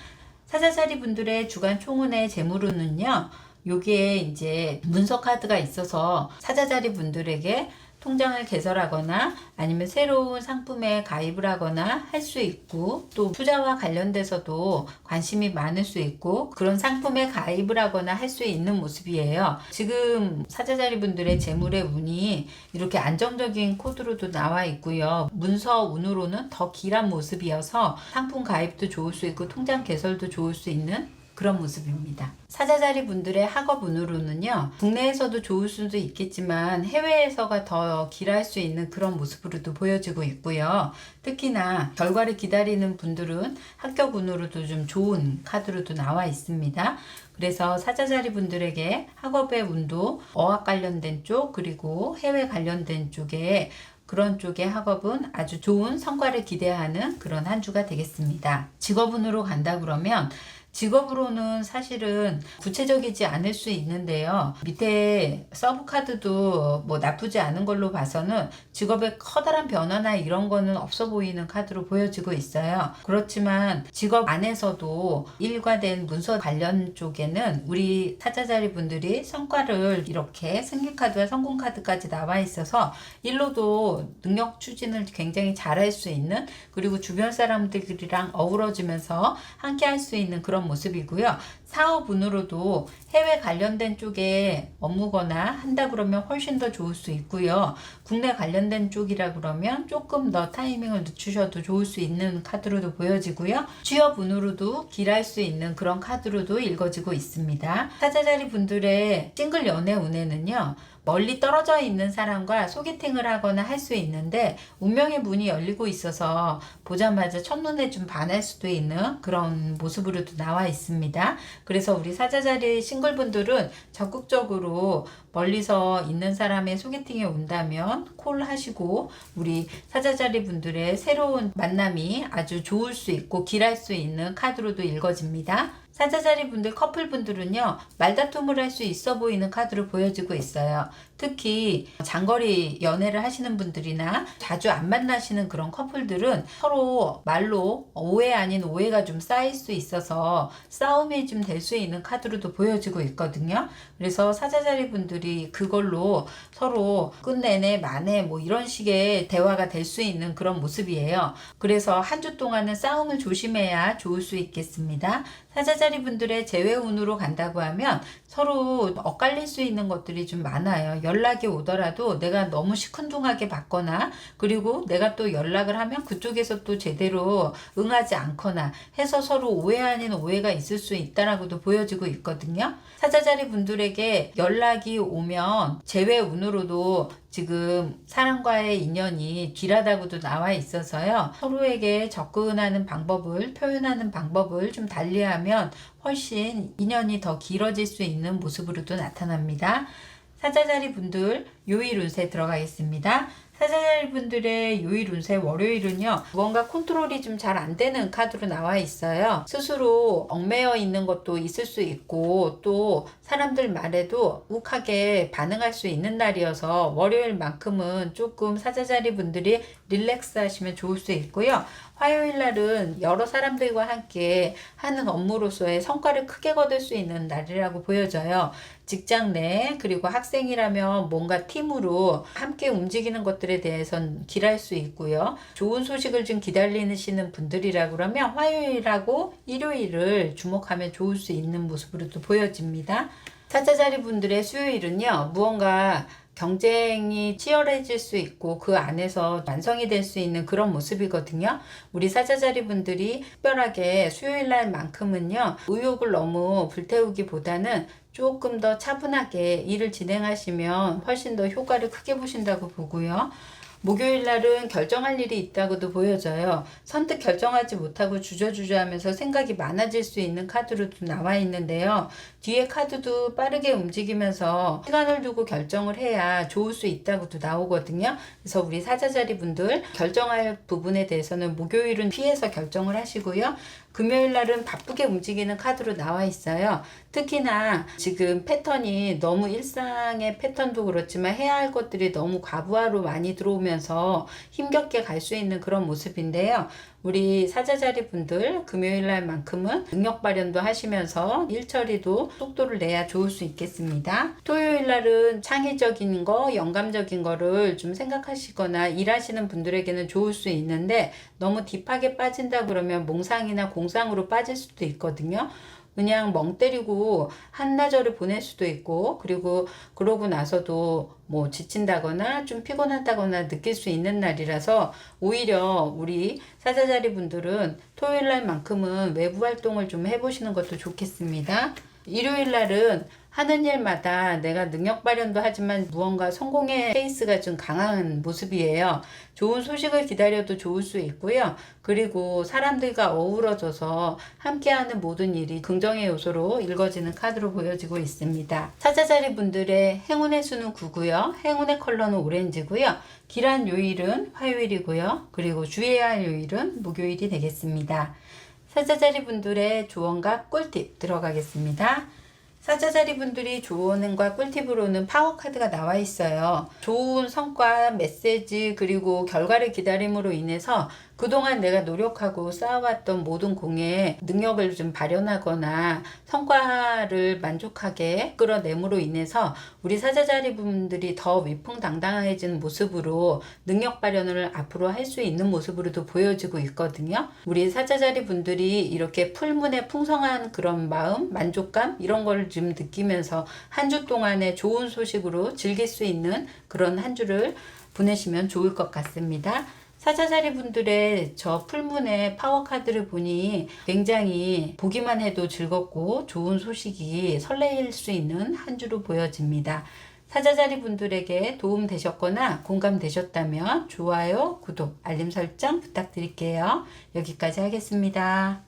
사자자리 분들의 주간 총운의 재물운은요. 여기에 이제 문서 카드가 있어서 사자자리 분들에게 통장을 개설하거나 아니면 새로운 상품에 가입을 하거나 할 수 있고, 또 투자와 관련돼서도 관심이 많을 수 있고 그런 상품에 가입을 하거나 할 수 있는 모습이에요. 지금 사자자리 분들의 재물의 운이 이렇게 안정적인 코드로도 나와 있고요. 문서 운으로는 더 길한 모습이어서 상품 가입도 좋을 수 있고 통장 개설도 좋을 수 있는 그런 모습입니다. 사자자리 분들의 학업 운으로는요, 국내에서도 좋을 수도 있겠지만 해외에서가 더 길할 수 있는 그런 모습으로도 보여지고 있고요. 특히나 결과를 기다리는 분들은 합격 운으로도 좀 좋은 카드로도 나와 있습니다. 그래서 사자자리 분들에게 학업의 운도 어학 관련된 쪽 그리고 해외 관련된 쪽에 그런 쪽의 학업은 아주 좋은 성과를 기대하는 그런 한 주가 되겠습니다. 직업운으로 간다 그러면 직업으로는 사실은 구체적이지 않을 수 있는데요. 밑에 서브 카드도 뭐 나쁘지 않은 걸로 봐서는 직업에 커다란 변화나 이런 거는 없어 보이는 카드로 보여지고 있어요. 그렇지만 직업 안에서도 일과된 문서 관련 쪽에는 우리 사자자리 분들이 성과를 이렇게 승리 카드와 성공 카드까지 나와 있어서 일로도 능력 추진을 굉장히 잘할 수 있는, 그리고 주변 사람들이랑 어우러지면서 함께 할 수 있는 그런 모습이고요. 사업운으로도 해외 관련된 쪽에 업무거나 한다 그러면 훨씬 더 좋을 수 있고요. 국내 관련된 쪽이라 그러면 조금 더 타이밍을 늦추셔도 좋을 수 있는 카드로도 보여지고요. 취업운으로도 길할 수 있는 그런 카드로도 읽어지고 있습니다. 사자자리 분들의 싱글 연애 운에는요, 멀리 떨어져 있는 사람과 소개팅을 하거나 할 수 있는데 운명의 문이 열리고 있어서 보자마자 첫눈에 좀 반할 수도 있는 그런 모습으로도 나와 있습니다. 그래서 우리 사자자리 싱글분들은 적극적으로 멀리서 있는 사람의 소개팅에 온다면 콜 하시고 우리 사자자리 분들의 새로운 만남이 아주 좋을 수 있고 길할 수 있는 카드로도 읽어집니다. 사자자리 분들, 커플 분들은요, 말다툼을 할 수 있어 보이는 카드로 보여지고 있어요. 특히 장거리 연애를 하시는 분들이나 자주 안 만나시는 그런 커플들은 서로 말로 오해 아닌 오해가 좀 쌓일 수 있어서 싸움이 좀 될 수 있는 카드로도 보여지고 있거든요. 그래서 사자자리 분들이 그걸로 서로 끝내네 마네 뭐 이런 식의 대화가 될 수 있는 그런 모습이에요. 그래서 한 주 동안은 싸움을 조심해야 좋을 수 있겠습니다. 사자자리 분들의 재회운으로 간다고 하면 서로 엇갈릴 수 있는 것들이 좀 많아요. 연락이 오더라도 내가 너무 시큰둥하게 받거나, 그리고 내가 또 연락을 하면 그쪽에서 또 제대로 응하지 않거나 해서 서로 오해 아닌 오해가 있을 수 있다라고도 보여지고 있거든요. 사자자리 분들에게 연락이 오면 재회운으로도 지금 사람과의 인연이 길하다고도 나와 있어서요. 서로에게 접근하는 방법을, 표현하는 방법을 좀 달리하면 훨씬 인연이 더 길어질 수 있는 모습으로도 나타납니다. 사자자리 분들 요일 운세 들어가겠습니다. 사자자리 분들의 요일 운세 월요일은요, 무언가 컨트롤이 좀 잘 안 되는 카드로 나와 있어요. 스스로 얽매여 있는 것도 있을 수 있고, 또 사람들 말에도 욱하게 반응할 수 있는 날이어서 월요일만큼은 조금 사자자리 분들이 릴렉스 하시면 좋을 수 있고요. 화요일 날은 여러 사람들과 함께 하는 업무로서의 성과를 크게 거둘 수 있는 날이라고 보여져요. 직장 내 그리고 학생이라면 뭔가 팀으로 함께 움직이는 것들에 대해선 길할 수 있고요. 좋은 소식을 좀 기다리시는 분들이라 그러면 화요일하고 일요일을 주목하면 좋을 수 있는 모습으로도 보여집니다. 사자자리 분들의 수요일은요, 무언가 경쟁이 치열해질 수 있고 그 안에서 완성이 될 수 있는 그런 모습이거든요. 우리 사자자리 분들이 특별하게 수요일 날만큼은요, 의욕을 너무 불태우기보다는 조금 더 차분하게 일을 진행하시면 훨씬 더 효과를 크게 보신다고 보고요. 목요일 날은 결정할 일이 있다고도 보여져요. 선뜻 결정하지 못하고 주저주저 하면서 생각이 많아질 수 있는 카드로도 나와 있는데요. 뒤에 카드도 빠르게 움직이면서 시간을 두고 결정을 해야 좋을 수 있다고도 나오거든요. 그래서 우리 사자자리 분들 결정할 부분에 대해서는 목요일은 피해서 결정을 하시고요. 금요일 날은 바쁘게 움직이는 카드로 나와 있어요. 특히나 지금 패턴이 너무 일상의 패턴도 그렇지만 해야 할 것들이 너무 과부하로 많이 들어오면서 힘겹게 갈 수 있는 그런 모습인데요. 우리 사자자리 분들 금요일 날만큼은 능력 발현도 하시면서 일 처리도 속도를 내야 좋을 수 있겠습니다. 토요일 날은 창의적인 거, 영감적인 거를 좀 생각하시거나 일하시는 분들에게는 좋을 수 있는데 너무 딥하게 빠진다 그러면 몽상이나 공상으로 빠질 수도 있거든요. 그냥 멍 때리고 한나절을 보낼 수도 있고, 그리고 그러고 나서도 뭐 지친다거나 좀 피곤하다거나 느낄 수 있는 날이라서 오히려 우리 사자자리 분들은 토요일 날만큼은 외부 활동을 좀 해보시는 것도 좋겠습니다. 일요일 날은 하는 일마다 내가 능력 발현도 하지만 무언가 성공의 페이스가 좀 강한 모습이에요. 좋은 소식을 기다려도 좋을 수 있고요. 그리고 사람들과 어우러져서 함께하는 모든 일이 긍정의 요소로 읽어지는 카드로 보여지고 있습니다. 사자자리 분들의 행운의 수는 9고요. 행운의 컬러는 오렌지고요. 길한 요일은 화요일이고요. 그리고 주의해야 할 요일은 목요일이 되겠습니다. 사자자리 분들의 조언과 꿀팁 들어가겠습니다. 사자자리 분들이 조언과 꿀팁으로는 파워 카드가 나와 있어요. 좋은 성과, 메시지, 그리고 결과를 기다림으로 인해서 그동안 내가 노력하고 쌓아왔던 모든 공에 능력을 좀 발현하거나 성과를 만족하게 끌어내므로 인해서 우리 사자자리 분들이 더 위풍당당해진 모습으로 능력 발현을 앞으로 할 수 있는 모습으로도 보여지고 있거든요. 우리 사자자리 분들이 이렇게 풀문에 풍성한 그런 마음, 만족감 이런 걸 좀 느끼면서 한 주 동안의 좋은 소식으로 즐길 수 있는 그런 한 주를 보내시면 좋을 것 같습니다. 사자자리 분들의 저 풀문의 파워 카드를 보니 굉장히 보기만 해도 즐겁고 좋은 소식이 설레일 수 있는 한 주로 보여집니다. 사자자리 분들에게 도움 되셨거나 공감되셨다면 좋아요, 구독, 알림 설정 부탁드릴게요. 여기까지 하겠습니다.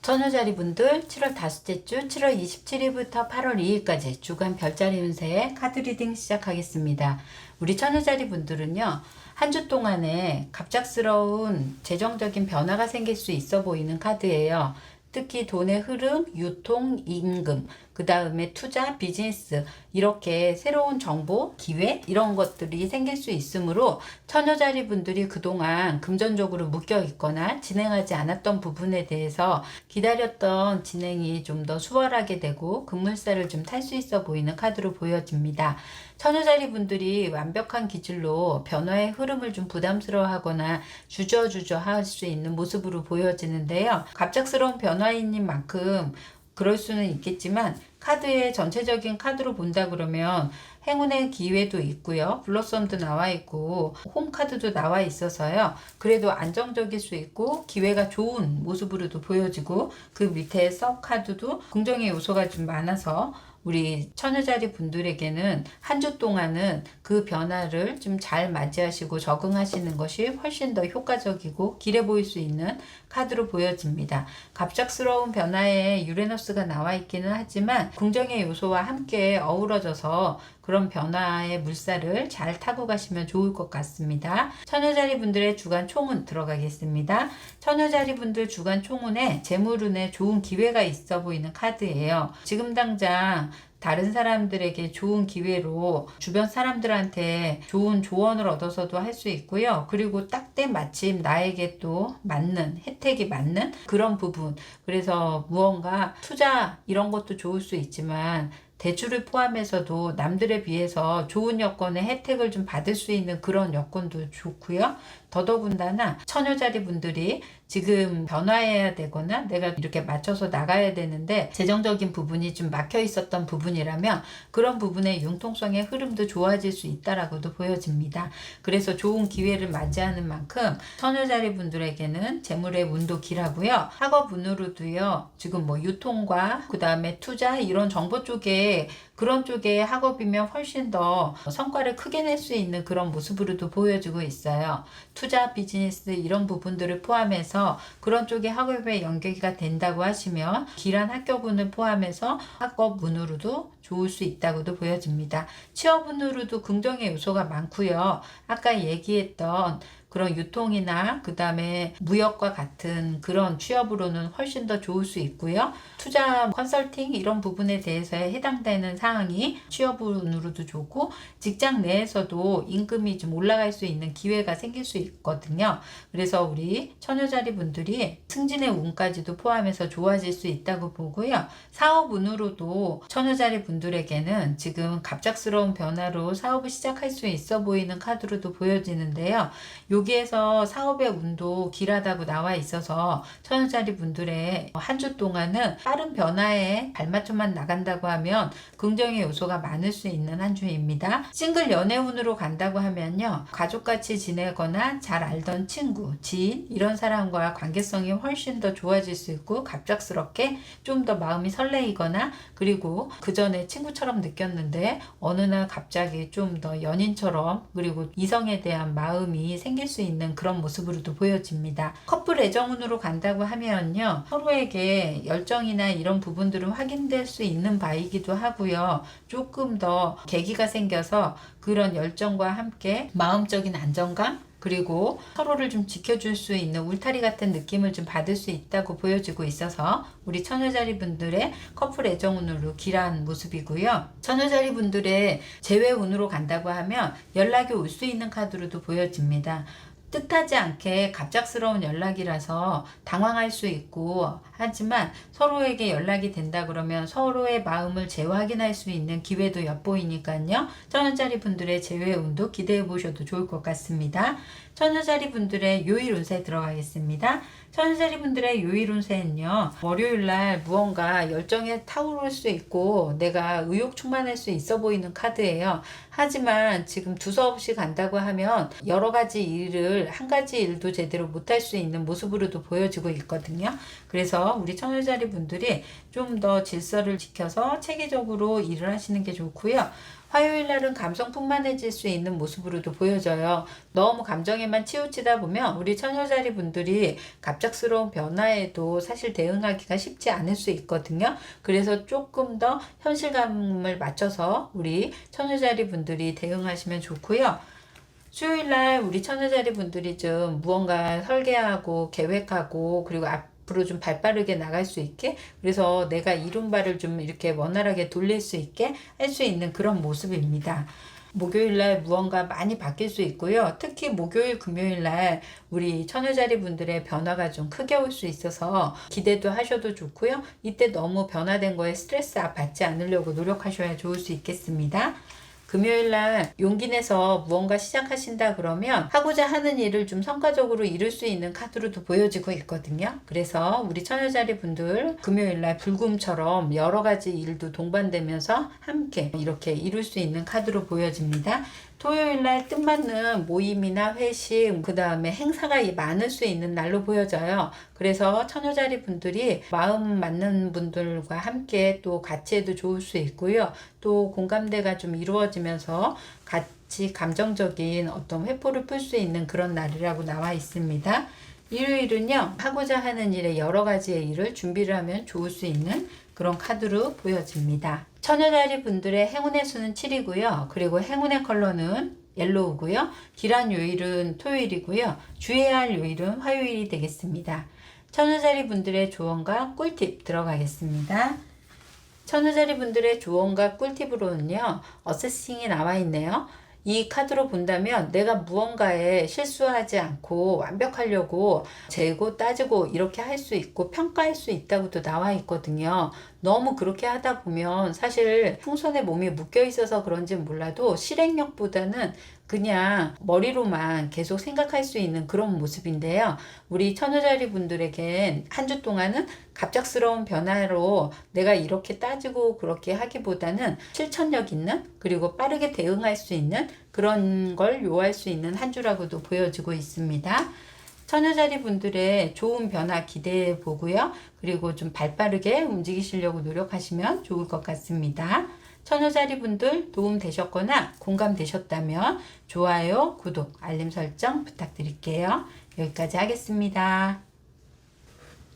처녀자리 분들 7월 다섯째 주 7월 27일부터 8월 2일까지 주간 별자리 운세 카드 리딩 시작하겠습니다. 우리 처녀자리 분들은요. 한 주 동안에 갑작스러운 재정적인 변화가 생길 수 있어 보이는 카드예요. 특히 돈의 흐름, 유통, 임금, 그 다음에 투자, 비즈니스 이렇게 새로운 정보, 기회 이런 것들이 생길 수 있으므로 처녀자리 분들이 그동안 금전적으로 묶여 있거나 진행하지 않았던 부분에 대해서 기다렸던 진행이 좀 더 수월하게 되고 급물살을 좀 탈 수 있어 보이는 카드로 보여집니다. 처녀자리 분들이 완벽한 기질로 변화의 흐름을 좀 부담스러워하거나 주저주저 할 수 있는 모습으로 보여지는데요. 갑작스러운 변화인 만큼 그럴 수는 있겠지만 카드의 전체적인 카드로 본다 그러면 행운의 기회도 있고요. 블러썸도 나와 있고 홈카드도 나와 있어서요. 그래도 안정적일 수 있고 기회가 좋은 모습으로도 보여지고 그 밑에 서카드도 긍정의 요소가 좀 많아서 우리 처녀자리 분들에게는 한 주 동안은 그 변화를 좀 잘 맞이하시고 적응하시는 것이 훨씬 더 효과적이고 길해 보일 수 있는 카드로 보여집니다. 갑작스러운 변화에 유레너스가 나와 있기는 하지만 긍정의 요소와 함께 어우러져서 그런 변화의 물살을 잘 타고 가시면 좋을 것 같습니다. 처녀자리 분들의 주간 총운 들어가겠습니다. 처녀자리 분들 주간 총운에 재물운에 좋은 기회가 있어 보이는 카드예요. 지금 당장 다른 사람들에게 좋은 기회로 주변 사람들한테 좋은 조언을 얻어서도 할 수 있고요. 그리고 딱 때마침 나에게 또 맞는 혜택이 맞는 그런 부분. 그래서 무언가 투자 이런 것도 좋을 수 있지만 대출을 포함해서도 남들에 비해서 좋은 여건의 혜택을 좀 받을 수 있는 그런 여건도 좋고요. 더더군다나 처녀자리 분들이 지금 변화해야 되거나 내가 이렇게 맞춰서 나가야 되는데 재정적인 부분이 좀 막혀 있었던 부분이라면 그런 부분의 융통성의 흐름도 좋아질 수 있다라고도 보여집니다. 그래서 좋은 기회를 맞이하는 만큼 처녀자리 분들에게는 재물의 운도 길하고요. 학업 운으로도요. 지금 뭐 유통과 그 다음에 투자 이런 정보 쪽에 그런 쪽에 학업이면 훨씬 더 성과를 크게 낼 수 있는 그런 모습으로도 보여지고 있어요. 투자 비즈니스 이런 부분들을 포함해서 그런 쪽에 학업에 연계가 된다고 하시면 길한 학교군을 포함해서 학업운으로도 좋을 수 있다고도 보여집니다. 취업운으로도 긍정의 요소가 많고요. 아까 얘기했던 그런 유통이나 그 다음에 무역과 같은 그런 취업으로는 훨씬 더 좋을 수 있고요. 투자 컨설팅 이런 부분에 대해서 해당되는 사항이 취업운으로도 좋고 직장 내에서도 임금이 좀 올라갈 수 있는 기회가 생길 수 있거든요. 그래서 우리 처녀자리 분들이 승진의 운까지도 포함해서 좋아질 수 있다고 보고요. 사업운으로도 처녀자리 분들에게는 지금 갑작스러운 변화로 사업을 시작할 수 있어 보이는 카드로도 보여지는데요. 여기에서 사업의 운도 길하다고 나와 있어서 처녀자리 분들의 한 주 동안은 빠른 변화에 발맞춰만 나간다고 하면 긍정의 요소가 많을 수 있는 한 주입니다. 싱글 연애운으로 간다고 하면요. 가족같이 지내거나 잘 알던 친구, 지인 이런 사람과 관계성이 훨씬 더 좋아질 수 있고 갑작스럽게 좀 더 마음이 설레이거나 그리고 그 전에 친구처럼 느꼈는데 어느 날 갑자기 좀 더 연인처럼 그리고 이성에 대한 마음이 생길 수 있는 그런 모습으로도 보여집니다. 커플 애정운으로 간다고 하면요. 서로에게 열정이나 이런 부분들을 확인될 수 있는 바이기도 하고요. 조금 더 계기가 생겨서 그런 열정과 함께 마음적인 안정감 그리고 서로를 좀 지켜줄 수 있는 울타리 같은 느낌을 좀 받을 수 있다고 보여지고 있어서 우리 처녀자리 분들의 커플 애정운으로 길한 모습이고요. 처녀자리 분들의 재회운으로 간다고 하면 연락이 올 수 있는 카드로도 보여집니다. 뜻하지 않게 갑작스러운 연락이라서 당황할 수 있고 하지만 서로에게 연락이 된다 그러면 서로의 마음을 재확인할 수 있는 기회도 엿보이니까요. 처녀자리 분들의 재회운도 기대해 보셔도 좋을 것 같습니다. 처녀자리 분들의 요일 운세 들어가겠습니다. 처녀자리 분들의 요일 운세는요. 월요일날 무언가 열정에 타오를 수 있고 내가 의욕 충만할 수 있어 보이는 카드예요. 하지만 지금 두서없이 간다고 하면 여러 가지 일을 한 가지 일도 제대로 못할 수 있는 모습으로도 보여지고 있거든요. 그래서 우리 처녀자리 분들이 좀 더 질서를 지켜서 체계적으로 일을 하시는 게 좋고요. 화요일 날은 감성풍만해질 수 있는 모습으로도 보여져요. 너무 감정에만 치우치다 보면 우리 처녀자리 분들이 갑작스러운 변화에도 사실 대응하기가 쉽지 않을 수 있거든요. 그래서 조금 더 현실감을 맞춰서 우리 처녀자리 분들이 대응하시면 좋고요. 수요일날 우리 처녀자리 분들이 좀 무언가 설계하고 계획하고 그리고 앞으로 좀 발빠르게 나갈 수 있게 그래서 내가 이룬 바를 좀 이렇게 원활하게 돌릴 수 있게 할 수 있는 그런 모습입니다. 목요일날 무언가 많이 바뀔 수 있고요. 특히 목요일, 금요일날 우리 처녀자리 분들의 변화가 좀 크게 올 수 있어서 기대도 하셔도 좋고요. 이때 너무 변화된 거에 스트레스 받지 않으려고 노력하셔야 좋을 수 있겠습니다. 금요일날 용기 내서 무언가 시작하신다 그러면 하고자 하는 일을 좀 성과적으로 이룰 수 있는 카드로도 보여지고 있거든요. 그래서 우리 처녀자리 분들 금요일날 불금처럼 여러 가지 일도 동반되면서 함께 이렇게 이룰 수 있는 카드로 보여집니다. 토요일날 뜻맞는 모임이나 회식, 그 다음에 행사가 많을 수 있는 날로 보여져요. 그래서 처녀자리 분들이 마음 맞는 분들과 함께 또 같이 해도 좋을 수 있고요. 또 공감대가 좀 이루어지면서 같이 감정적인 어떤 회포를 풀 수 있는 그런 날이라고 나와 있습니다. 일요일은요, 하고자 하는 일에 여러 가지의 일을 준비를 하면 좋을 수 있는 그런 카드로 보여집니다. 처녀자리 분들의 행운의 수는 7이고요. 그리고 행운의 컬러는 옐로우고요. 길한 요일은 토요일이고요. 주의해야 할 요일은 화요일이 되겠습니다. 처녀자리 분들의 조언과 꿀팁 들어가겠습니다. 처녀자리 분들의 조언과 꿀팁으로는요. 어세싱이 나와 있네요. 이 카드로 본다면 내가 무언가에 실수하지 않고 완벽하려고 재고 따지고 이렇게 할 수 있고 평가할 수 있다고도 나와 있거든요. 너무 그렇게 하다 보면 사실 풍선에 몸이 묶여 있어서 그런지 몰라도 실행력보다는 그냥 머리로만 계속 생각할 수 있는 그런 모습인데요. 우리 처녀자리 분들에겐 한 주 동안은 갑작스러운 변화로 내가 이렇게 따지고 그렇게 하기보다는 실천력 있는, 그리고 빠르게 대응할 수 있는 그런 걸 요할 수 있는 한 주라고도 보여지고 있습니다. 처녀자리 분들의 좋은 변화 기대해 보고요. 그리고 좀 발빠르게 움직이시려고 노력하시면 좋을 것 같습니다. 처녀자리 분들 도움 되셨거나 공감되셨다면 좋아요, 구독, 알림 설정 부탁드릴게요. 여기까지 하겠습니다.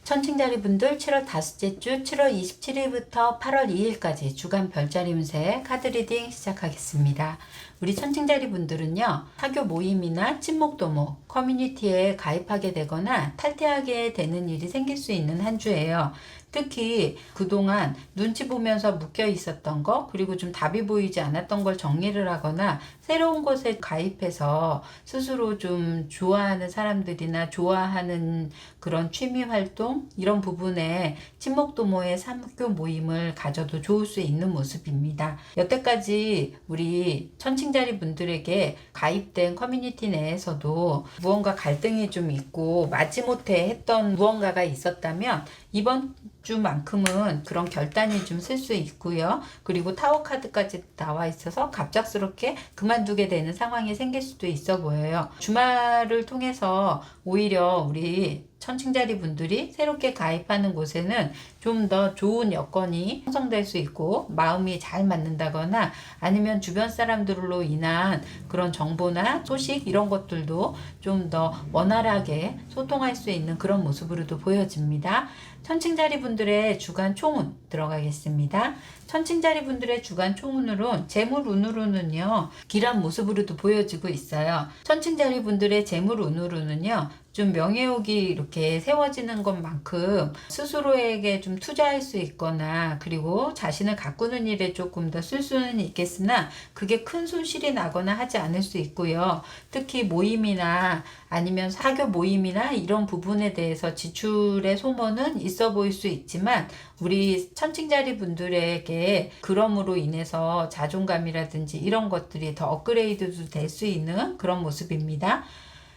천칭자리 분들 7월 다섯째 주 7월 27일부터 8월 2일까지 주간 별자리 운세 카드 리딩 시작하겠습니다. 우리 천칭자리 분들은요, 사교 모임이나 친목도모, 커뮤니티에 가입하게 되거나 탈퇴하게 되는 일이 생길 수 있는 한 주예요. 특히 그동안 눈치 보면서 묶여 있었던 거, 그리고 좀 답이 보이지 않았던 걸 정리를 하거나 새로운 곳에 가입해서 스스로 좀 좋아하는 사람들이나 좋아하는 그런 취미 활동, 이런 부분에 친목도모의 사교 모임을 가져도 좋을 수 있는 모습입니다. 여태까지 우리 천칭자리 분들에게 가입된 커뮤니티 내에서도 무언가 갈등이 좀 있고 마지못해 했던 무언가가 있었다면 이번 주만큼은 그런 결단이 좀 쓸 수 있고요. 그리고 타워 카드까지 나와 있어서 갑작스럽게 그만두게 되는 상황이 생길 수도 있어 보여요. 주말을 통해서 오히려 우리 천칭자리 분들이 새롭게 가입하는 곳에는 좀 더 좋은 여건이 형성될 수 있고 마음이 잘 맞는다거나 아니면 주변 사람들로 인한 그런 정보나 소식 이런 것들도 좀 더 원활하게 소통할 수 있는 그런 모습으로도 보여집니다. 천칭자리 분들의 주간 총운 들어가겠습니다. 천칭자리 분들의 주간 총운으론 재물운으로는요, 길한 모습으로도 보여지고 있어요. 천칭자리 분들의 재물운으로는요, 좀 명예욕이 이렇게 세워지는 것만큼 스스로에게 좀 투자할 수 있거나 그리고 자신을 가꾸는 일에 조금 더 쓸 수는 있겠으나 그게 큰 손실이 나거나 하지 않을 수 있고요. 특히 모임이나 아니면 사교 모임이나 이런 부분에 대해서 지출의 소모는 있어 보일 수 있지만 우리 천칭자리 분들에게 그럼으로 인해서 자존감이라든지 이런 것들이 더 업그레이드도 될 수 있는 그런 모습입니다.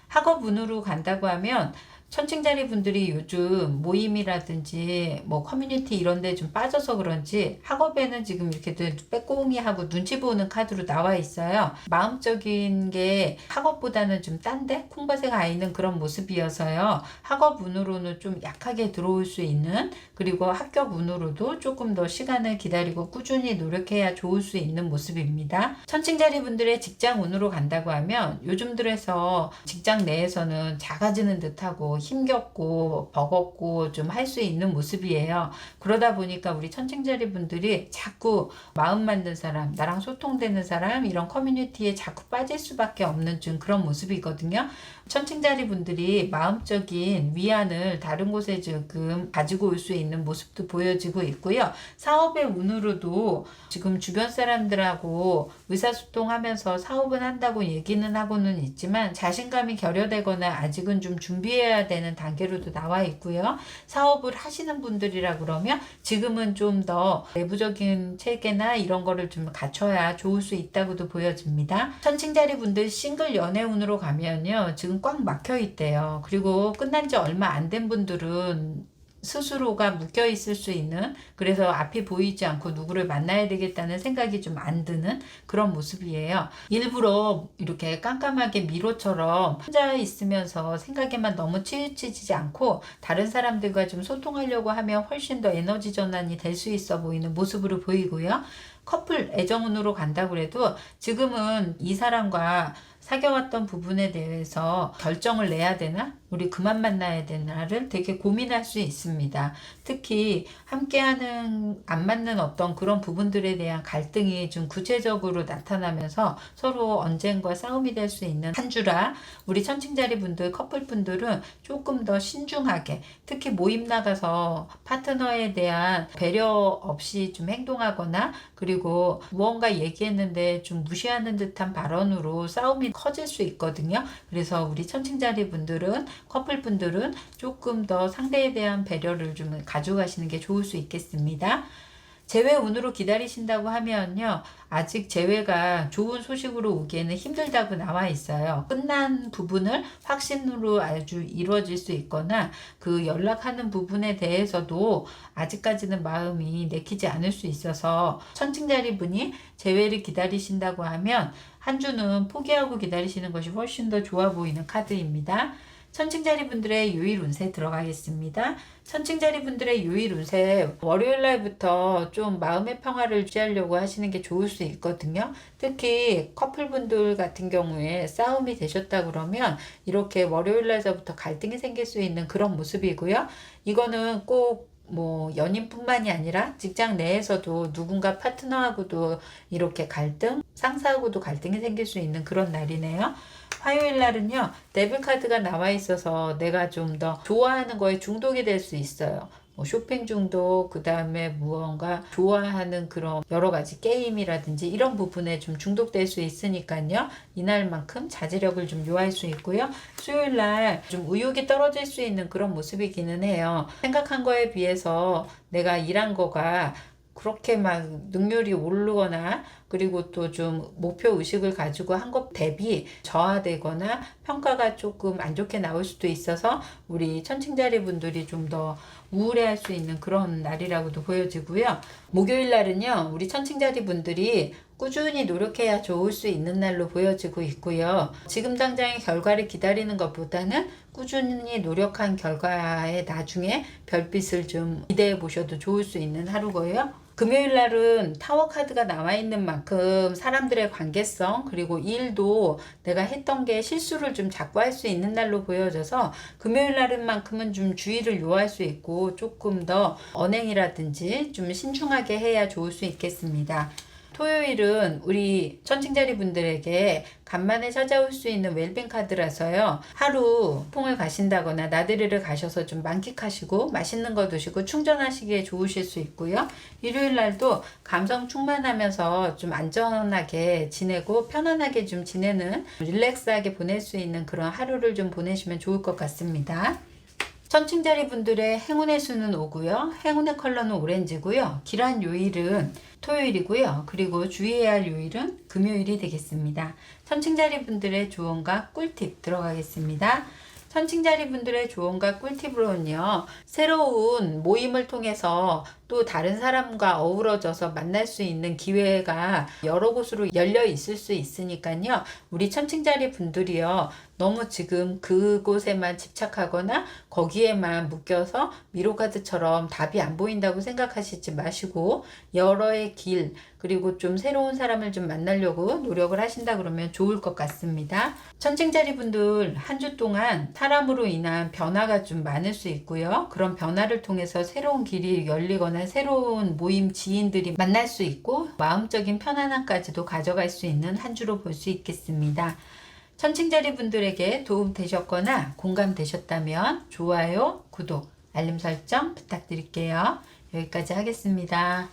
학업운으로 간다고 하면 천칭자리 분들이 요즘 모임이라든지 뭐 커뮤니티 이런 데 좀 빠져서 그런지 학업에는 지금 이렇게 빼꼼히 하고 눈치 보는 카드로 나와 있어요. 마음적인 게 학업보다는 좀 딴데 콩밭에 가 있는 그런 모습이어서요. 학업운으로는 좀 약하게 들어올 수 있는, 그리고 합격운으로도 조금 더 시간을 기다리고 꾸준히 노력해야 좋을 수 있는 모습입니다. 천칭자리 분들의 직장운으로 간다고 하면 요즘 들어서 직장 내에서는 작아지는 듯하고 힘겹고 버겁고 좀 할 수 있는 모습이에요. 그러다 보니까 우리 천칭자리 분들이 자꾸 마음 맞는 사람, 나랑 소통되는 사람, 이런 커뮤니티에 자꾸 빠질 수밖에 없는 좀 그런 모습이거든요. 천칭자리 분들이 마음적인 위안을 다른 곳에 지금 가지고 올 수 있는 모습도 보여지고 있고요. 사업의 운으로도 지금 주변 사람들하고 의사소통하면서 사업은 한다고 얘기는 하고는 있지만 자신감이 결여되거나 아직은 좀 준비해야 되는 단계로도 나와 있고요. 사업을 하시는 분들이라 그러면 지금은 좀 더 내부적인 체계나 이런 거를 좀 갖춰야 좋을 수 있다고도 보여집니다. 천칭자리 분들 싱글 연애운으로 가면요, 지금 꽉 막혀 있대요. 그리고 끝난 지 얼마 안 된 분들은 스스로가 묶여 있을 수 있는, 그래서 앞이 보이지 않고 누구를 만나야 되겠다는 생각이 좀 안 드는 그런 모습이에요. 일부러 이렇게 깜깜하게 미로처럼 혼자 있으면서 생각에만 너무 치우치지 않고 다른 사람들과 좀 소통하려고 하면 훨씬 더 에너지 전환이 될 수 있어 보이는 모습으로 보이고요. 커플 애정운으로 간다고 해도 지금은 이 사람과 사귀어왔던 부분에 대해서 결정을 내야 되나? 우리 그만 만나야 되나를 되게 고민할 수 있습니다. 특히 함께하는 안 맞는 어떤 그런 부분들에 대한 갈등이 좀 구체적으로 나타나면서 서로 언젠가 싸움이 될 수 있는 한 주라 우리 천칭자리 분들, 커플 분들은 조금 더 신중하게, 특히 모임 나가서 파트너에 대한 배려 없이 좀 행동하거나 그리고 무언가 얘기했는데 좀 무시하는 듯한 발언으로 싸움이 커질 수 있거든요. 그래서 우리 천칭자리 분들은, 커플 분들은 조금 더 상대에 대한 배려를 좀 가져가시는 게 좋을 수 있겠습니다. 재회 운으로 기다리신다고 하면요. 아직 재회가 좋은 소식으로 오기에는 힘들다고 나와 있어요. 끝난 부분을 확신으로 아주 이루어질 수 있거나 그 연락하는 부분에 대해서도 아직까지는 마음이 내키지 않을 수 있어서 천칭자리 분이 재회를 기다리신다고 하면 한 주는 포기하고 기다리시는 것이 훨씬 더 좋아 보이는 카드입니다. 천칭자리 분들의 요일 운세 들어가겠습니다. 천칭자리 분들의 요일 운세 월요일 날부터 좀 마음의 평화를 유지하려고 하시는 게 좋을 수 있거든요. 특히 커플분들 같은 경우에 싸움이 되셨다 그러면 이렇게 월요일 날서부터 갈등이 생길 수 있는 그런 모습이고요. 이거는 꼭 연인뿐만이 아니라 직장 내에서도 누군가 파트너하고도 이렇게 갈등, 상사하고도 갈등이 생길 수 있는 그런 날이네요. 화요일 날은요, 데빌 카드가 나와 있어서 내가 좀 더 좋아하는 거에 중독이 될 수 있어요. 쇼핑 중독, 그 다음에 무언가 좋아하는 그런 여러 가지 게임이라든지 이런 부분에 좀 중독될 수 있으니까요. 이날만큼 자제력을 좀 요할 수 있고요. 수요일 날 좀 의욕이 떨어질 수 있는 그런 모습이기는 해요. 생각한 거에 비해서 내가 일한 거가 그렇게 막 능률이 오르거나 그리고 또 좀 목표 의식을 가지고 한 것 대비 저하되거나 평가가 조금 안 좋게 나올 수도 있어서 우리 천칭자리 분들이 좀 더 우울해할 수 있는 그런 날이라고도 보여지고요. 목요일 날은요, 우리 천칭자리 분들이 꾸준히 노력해야 좋을 수 있는 날로 보여지고 있고요. 지금 당장의 결과를 기다리는 것보다는 꾸준히 노력한 결과에 나중에 별빛을 좀 기대해 보셔도 좋을 수 있는 하루고요. 금요일 날은 타워 카드가 나와 있는 만큼 사람들의 관계성 그리고 일도 내가 했던 게 실수를 좀 자꾸 할 수 있는 날로 보여져서 금요일 날은 만큼은 좀 주의를 요할 수 있고 조금 더 언행이라든지 좀 신중하게 해야 좋을 수 있겠습니다. 토요일은 우리 천칭자리 분들에게 간만에 찾아올 수 있는 웰빙 카드라서요. 하루 풍을 가신다거나 나들이를 가셔서 좀 만끽하시고 맛있는 거 드시고 충전하시기에 좋으실 수 있고요. 일요일 날도 감성 충만하면서 좀 안전하게 지내고 편안하게 좀 지내는 릴렉스하게 보낼 수 있는 그런 하루를 좀 보내시면 좋을 것 같습니다. 천칭자리 분들의 행운의 수는 5고요. 행운의 컬러는 오렌지고요. 길한 요일은 토요일이고요. 그리고 주의해야 할 요일은 금요일이 되겠습니다. 천칭자리 분들의 조언과 꿀팁 들어가겠습니다. 천칭자리 분들의 조언과 꿀팁으로는요. 새로운 모임을 통해서 또 다른 사람과 어우러져서 만날 수 있는 기회가 여러 곳으로 열려 있을 수 있으니까요. 우리 천칭자리 분들이요. 너무 지금 그곳에만 집착하거나 거기에만 묶여서 미로카드처럼 답이 안 보인다고 생각하시지 마시고 여러의 길 그리고 좀 새로운 사람을 좀 만나려고 노력을 하신다 그러면 좋을 것 같습니다. 천칭자리 분들 한 주 동안 사람으로 인한 변화가 좀 많을 수 있고요. 그런 변화를 통해서 새로운 길이 열리거나 새로운 모임 지인들이 만날 수 있고 마음적인 편안함까지도 가져갈 수 있는 한 주로 볼 수 있겠습니다. 천칭자리 분들에게 도움 되셨거나 공감 되셨다면 좋아요, 구독, 알림 설정 부탁드릴게요. 여기까지 하겠습니다.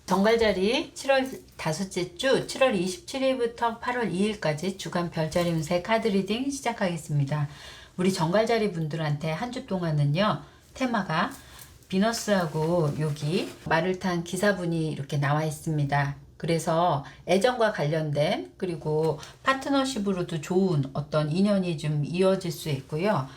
정갈자리 7월 5째 주 7월 27일부터 8월 2일까지 주간 별자리 운세 카드 리딩 시작하겠습니다. 우리 정갈자리 분들한테 한 주 동안은요. 테마가 비너스하고 여기 말을 탄 기사분이 이렇게 나와 있습니다. 그래서 애정과 관련된 그리고 파트너십으로도 좋은 어떤 인연이 좀 이어질 수 있고요.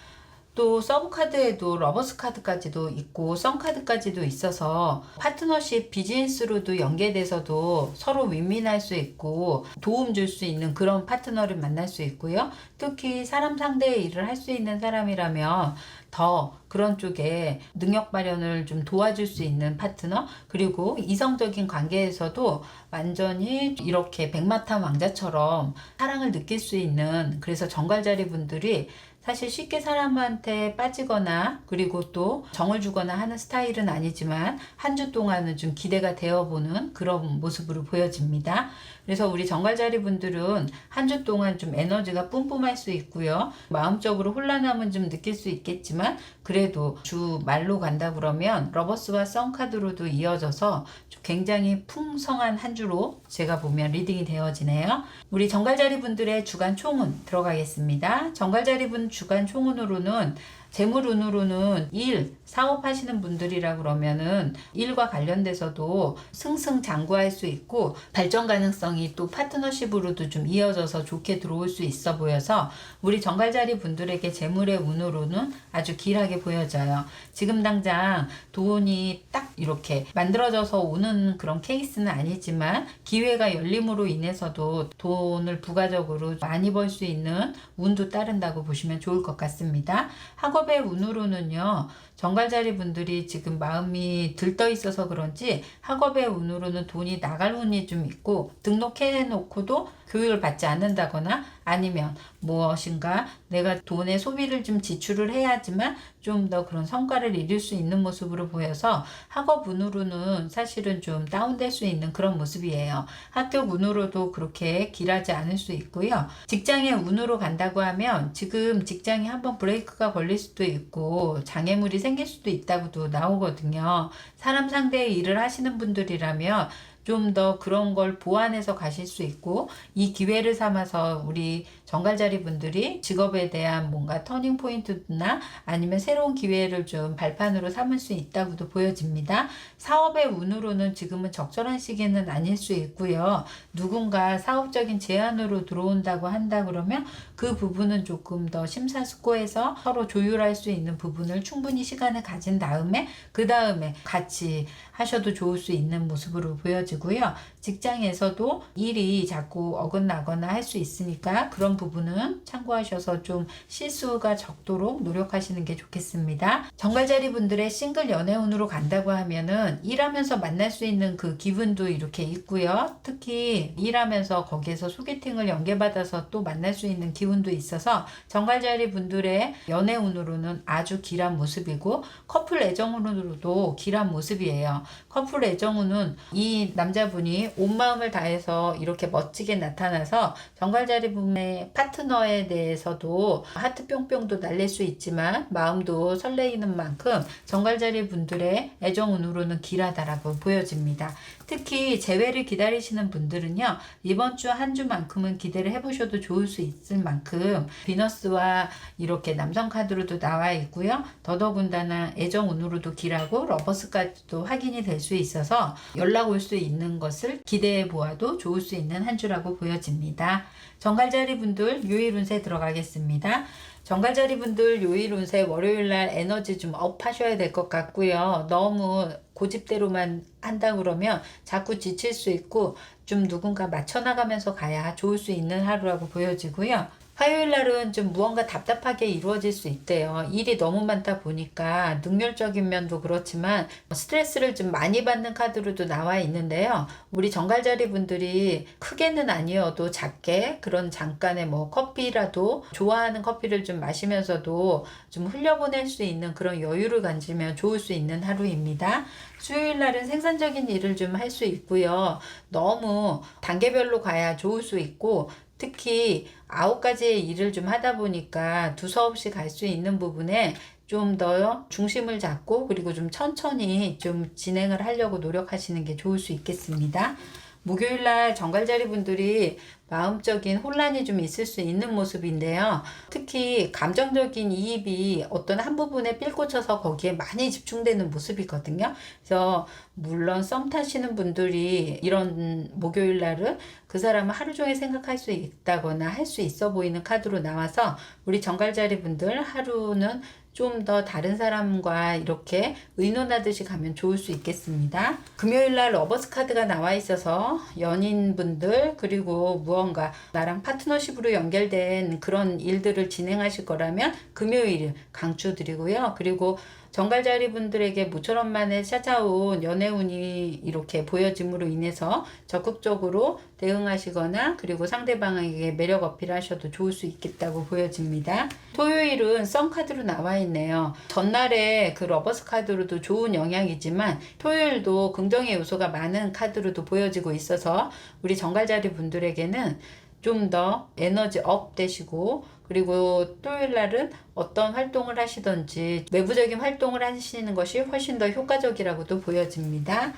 또 서브 카드에도 러버스 카드까지도 있고 선 카드까지도 있어서 파트너십 비즈니스로도 연계돼서도 서로 윈윈할 수 있고 도움 줄 수 있는 그런 파트너를 만날 수 있고요. 특히 사람 상대의 일을 할 수 있는 사람이라면 더 그런 쪽에 능력 발현을 좀 도와줄 수 있는 파트너 그리고 이성적인 관계에서도 완전히 이렇게 백마탄 왕자처럼 사랑을 느낄 수 있는 그래서 정갈자리 분들이 사실 쉽게 사람한테 빠지거나 그리고 또 정을 주거나 하는 스타일은 아니지만 한 주 동안은 좀 기대가 되어보는 그런 모습으로 보여집니다. 그래서 우리 정갈자리 분들은 한 주 동안 좀 에너지가 뿜뿜할 수 있고요. 마음적으로 혼란함은 좀 느낄 수 있겠지만 그래도 주 말로 간다 그러면 러버스와 썬카드로도 이어져서 굉장히 풍성한 한 주로 제가 보면 리딩이 되어지네요. 우리 정갈자리 분들의 주간 총운 들어가겠습니다. 정갈자리 분 주간 총운으로는 재물운으로는 일, 사업하시는 분들이라 그러면은 일과 관련돼서도 승승장구할 수 있고 발전 가능성이 또 파트너십으로도 좀 이어져서 좋게 들어올 수 있어 보여서 우리 정갈자리 분들에게 재물의 운으로는 아주 길하게 보여져요. 지금 당장 돈이 딱 이렇게 만들어져서 오는 그런 케이스는 아니지만 기회가 열림으로 인해서도 돈을 부가적으로 많이 벌 수 있는 운도 따른다고 보시면 좋을 것 같습니다. 학업의 운으로는요. 정갈자리 분들이 지금 마음이 들떠 있어서 그런지 학업의 운으로는 돈이 나갈 운이 좀 있고 등록해 놓고도 교육을 받지 않는다거나 아니면 무엇인가 내가 돈의 소비를 좀 지출을 해야지만 좀 더 그런 성과를 이룰 수 있는 모습으로 보여서 학업 운으로는 사실은 좀 다운될 수 있는 그런 모습이에요. 학교 운으로도 그렇게 길하지 않을 수 있고요. 직장의 운으로 간다고 하면 지금 직장이 한번 브레이크가 걸릴 수도 있고 장애물이 생길 수도 있다고도 나오거든요. 사람 상대의 일을 하시는 분들이라면 좀 더 그런 걸 보완해서 가실 수 있고 이 기회를 삼아서 우리 정갈자리 분들이 직업에 대한 뭔가 터닝 포인트나 아니면 새로운 기회를 좀 발판으로 삼을 수 있다고도 보여집니다. 사업의 운으로는 지금은 적절한 시기는 아닐 수 있고요. 누군가 사업적인 제안으로 들어온다고 한다 그러면 그 부분은 조금 더 심사숙고해서 서로 조율할 수 있는 부분을 충분히 시간을 가진 다음에 그 다음에 같이 하셔도 좋을 수 있는 모습으로 보여지고요. 직장에서도 일이 자꾸 어긋나거나 할 수 있으니까 그런 부분은 참고하셔서 좀 실수가 적도록 노력하시는 게 좋겠습니다. 정갈자리 분들의 싱글 연애운으로 간다고 하면은 일하면서 만날 수 있는 그 기분도 이렇게 있고요. 특히 일하면서 거기에서 소개팅을 연계받아서 또 만날 수 있는 기운도 있어서 정갈자리 분들의 연애운으로는 아주 길한 모습이고 커플 애정운으로도 길한 모습이에요. 커플 애정운은 이 남자분이 온 마음을 다해서 이렇게 멋지게 나타나서 정갈자리 분의 파트너에 대해서도 하트 뿅뿅도 날릴 수 있지만 마음도 설레이는 만큼 정갈자리 분들의 애정운으로는 길하다라고 보여집니다. 특히 재회를 기다리시는 분들은요. 이번 주 한 주만큼은 기대를 해보셔도 좋을 수 있을 만큼 비너스와 이렇게 남성 카드로도 나와 있고요. 더더군다나 애정운으로도 길하고 러버스까지도 확인이 될 수 있어서 연락 올 수 있는 것을 기대해 보아도 좋을 수 있는 한 주라고 보여집니다. 정갈자리 분들 요일 운세 들어가겠습니다. 정갈자리 분들 요일 운세 월요일날 에너지 좀 업 하셔야 될 것 같고요. 너무 고집대로만 한다 그러면 자꾸 지칠 수 있고 좀 누군가 맞춰나가면서 가야 좋을 수 있는 하루라고 보여지고요. 화요일 날은 좀 무언가 답답하게 이루어질 수 있대요. 일이 너무 많다 보니까 능률적인 면도 그렇지만 스트레스를 좀 많이 받는 카드로도 나와 있는데요. 우리 정갈자리 분들이 크게는 아니어도 작게 그런 잠깐의 뭐 커피라도 좋아하는 커피를 좀 마시면서도 좀 흘려보낼 수 있는 그런 여유를 가지면 좋을 수 있는 하루입니다. 수요일 날은 생산적인 일을 좀 할 수 있고요. 너무 단계별로 가야 좋을 수 있고 특히 9가지의 일을 좀 하다 보니까 두서없이 갈 수 있는 부분에 좀 더 중심을 잡고 그리고 좀 천천히 좀 진행을 하려고 노력하시는 게 좋을 수 있겠습니다. 목요일날 정갈자리 분들이 마음적인 혼란이 좀 있을 수 있는 모습인데요. 특히 감정적인 이입이 어떤 한 부분에 삘 꽂혀서 거기에 많이 집중되는 모습이거든요. 그래서 물론 썸 타시는 분들이 이런 목요일 날은 그 사람을 하루 종일 생각할 수 있다거나 할 수 있어 보이는 카드로 나와서 우리 정갈자리 분들 하루는 좀 더 다른 사람과 이렇게 의논하듯이 가면 좋을 수 있겠습니다. 금요일날 러버스 카드가 나와 있어서 연인분들 그리고 무언가 나랑 파트너십으로 연결된 그런 일들을 진행하실 거라면 금요일 강추드리고요. 그리고 정갈자리 분들에게 모처럼 만에 찾아온 연애운이 이렇게 보여짐으로 인해서 적극적으로 대응하시거나 그리고 상대방에게 매력 어필하셔도 좋을 수 있겠다고 보여집니다. 토요일은 썸 카드로 나와 있네요. 전날에 그 러버스 카드로도 좋은 영향이지만 토요일도 긍정의 요소가 많은 카드로도 보여지고 있어서 우리 정갈자리 분들에게는 좀 더 에너지 업 되시고 그리고 토요일 날은 어떤 활동을 하시든지 외부적인 활동을 하시는 것이 훨씬 더 효과적이라고도 보여집니다.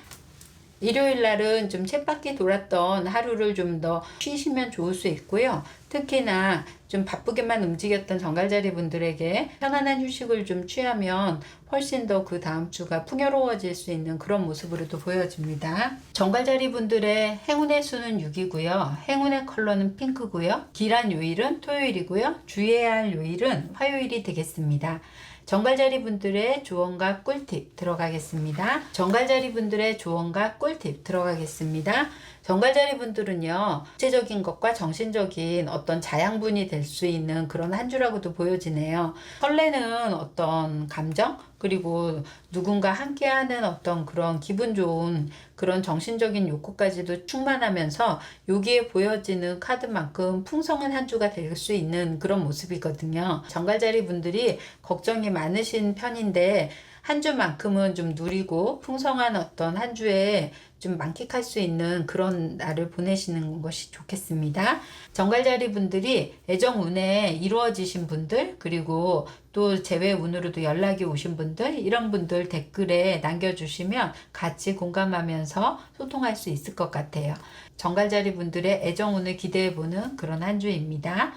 일요일 날은 좀 쳇바퀴 돌았던 하루를 좀 더 쉬시면 좋을 수 있고요. 특히나 좀 바쁘게만 움직였던 정갈자리 분들에게 편안한 휴식을 좀 취하면 훨씬 더 그 다음 주가 풍요로워질 수 있는 그런 모습으로도 보여집니다. 정갈자리 분들의 행운의 수는 6이고요. 행운의 컬러는 핑크고요. 길한 요일은 토요일이고요. 주의해야 할 요일은 화요일이 되겠습니다. 정갈자리 분들의 조언과 꿀팁 들어가겠습니다. 정갈자리 분들의 조언과 꿀팁 들어가겠습니다. 정갈자리 분들은요, 구체적인 것과 정신적인 어떤 자양분이 될 수 있는 그런 한 주라고도 보여지네요. 설레는 어떤 감정, 그리고 누군가 함께하는 어떤 그런 기분 좋은 그런 정신적인 욕구까지도 충만하면서 여기에 보여지는 카드만큼 풍성한 한 주가 될 수 있는 그런 모습이거든요. 정갈자리 분들이 걱정이 많으신 편인데 한 주만큼은 좀 누리고 풍성한 어떤 한 주에 좀 만끽할 수 있는 그런 날을 보내시는 것이 좋겠습니다. 정갈자리 분들이 애정 운에 이루어지신 분들, 그리고 또 재회 운으로도 연락이 오신 분들, 이런 분들 댓글에 남겨주시면 같이 공감하면서 소통할 수 있을 것 같아요. 정갈자리 분들의 애정 운을 기대해보는 그런 한 주입니다.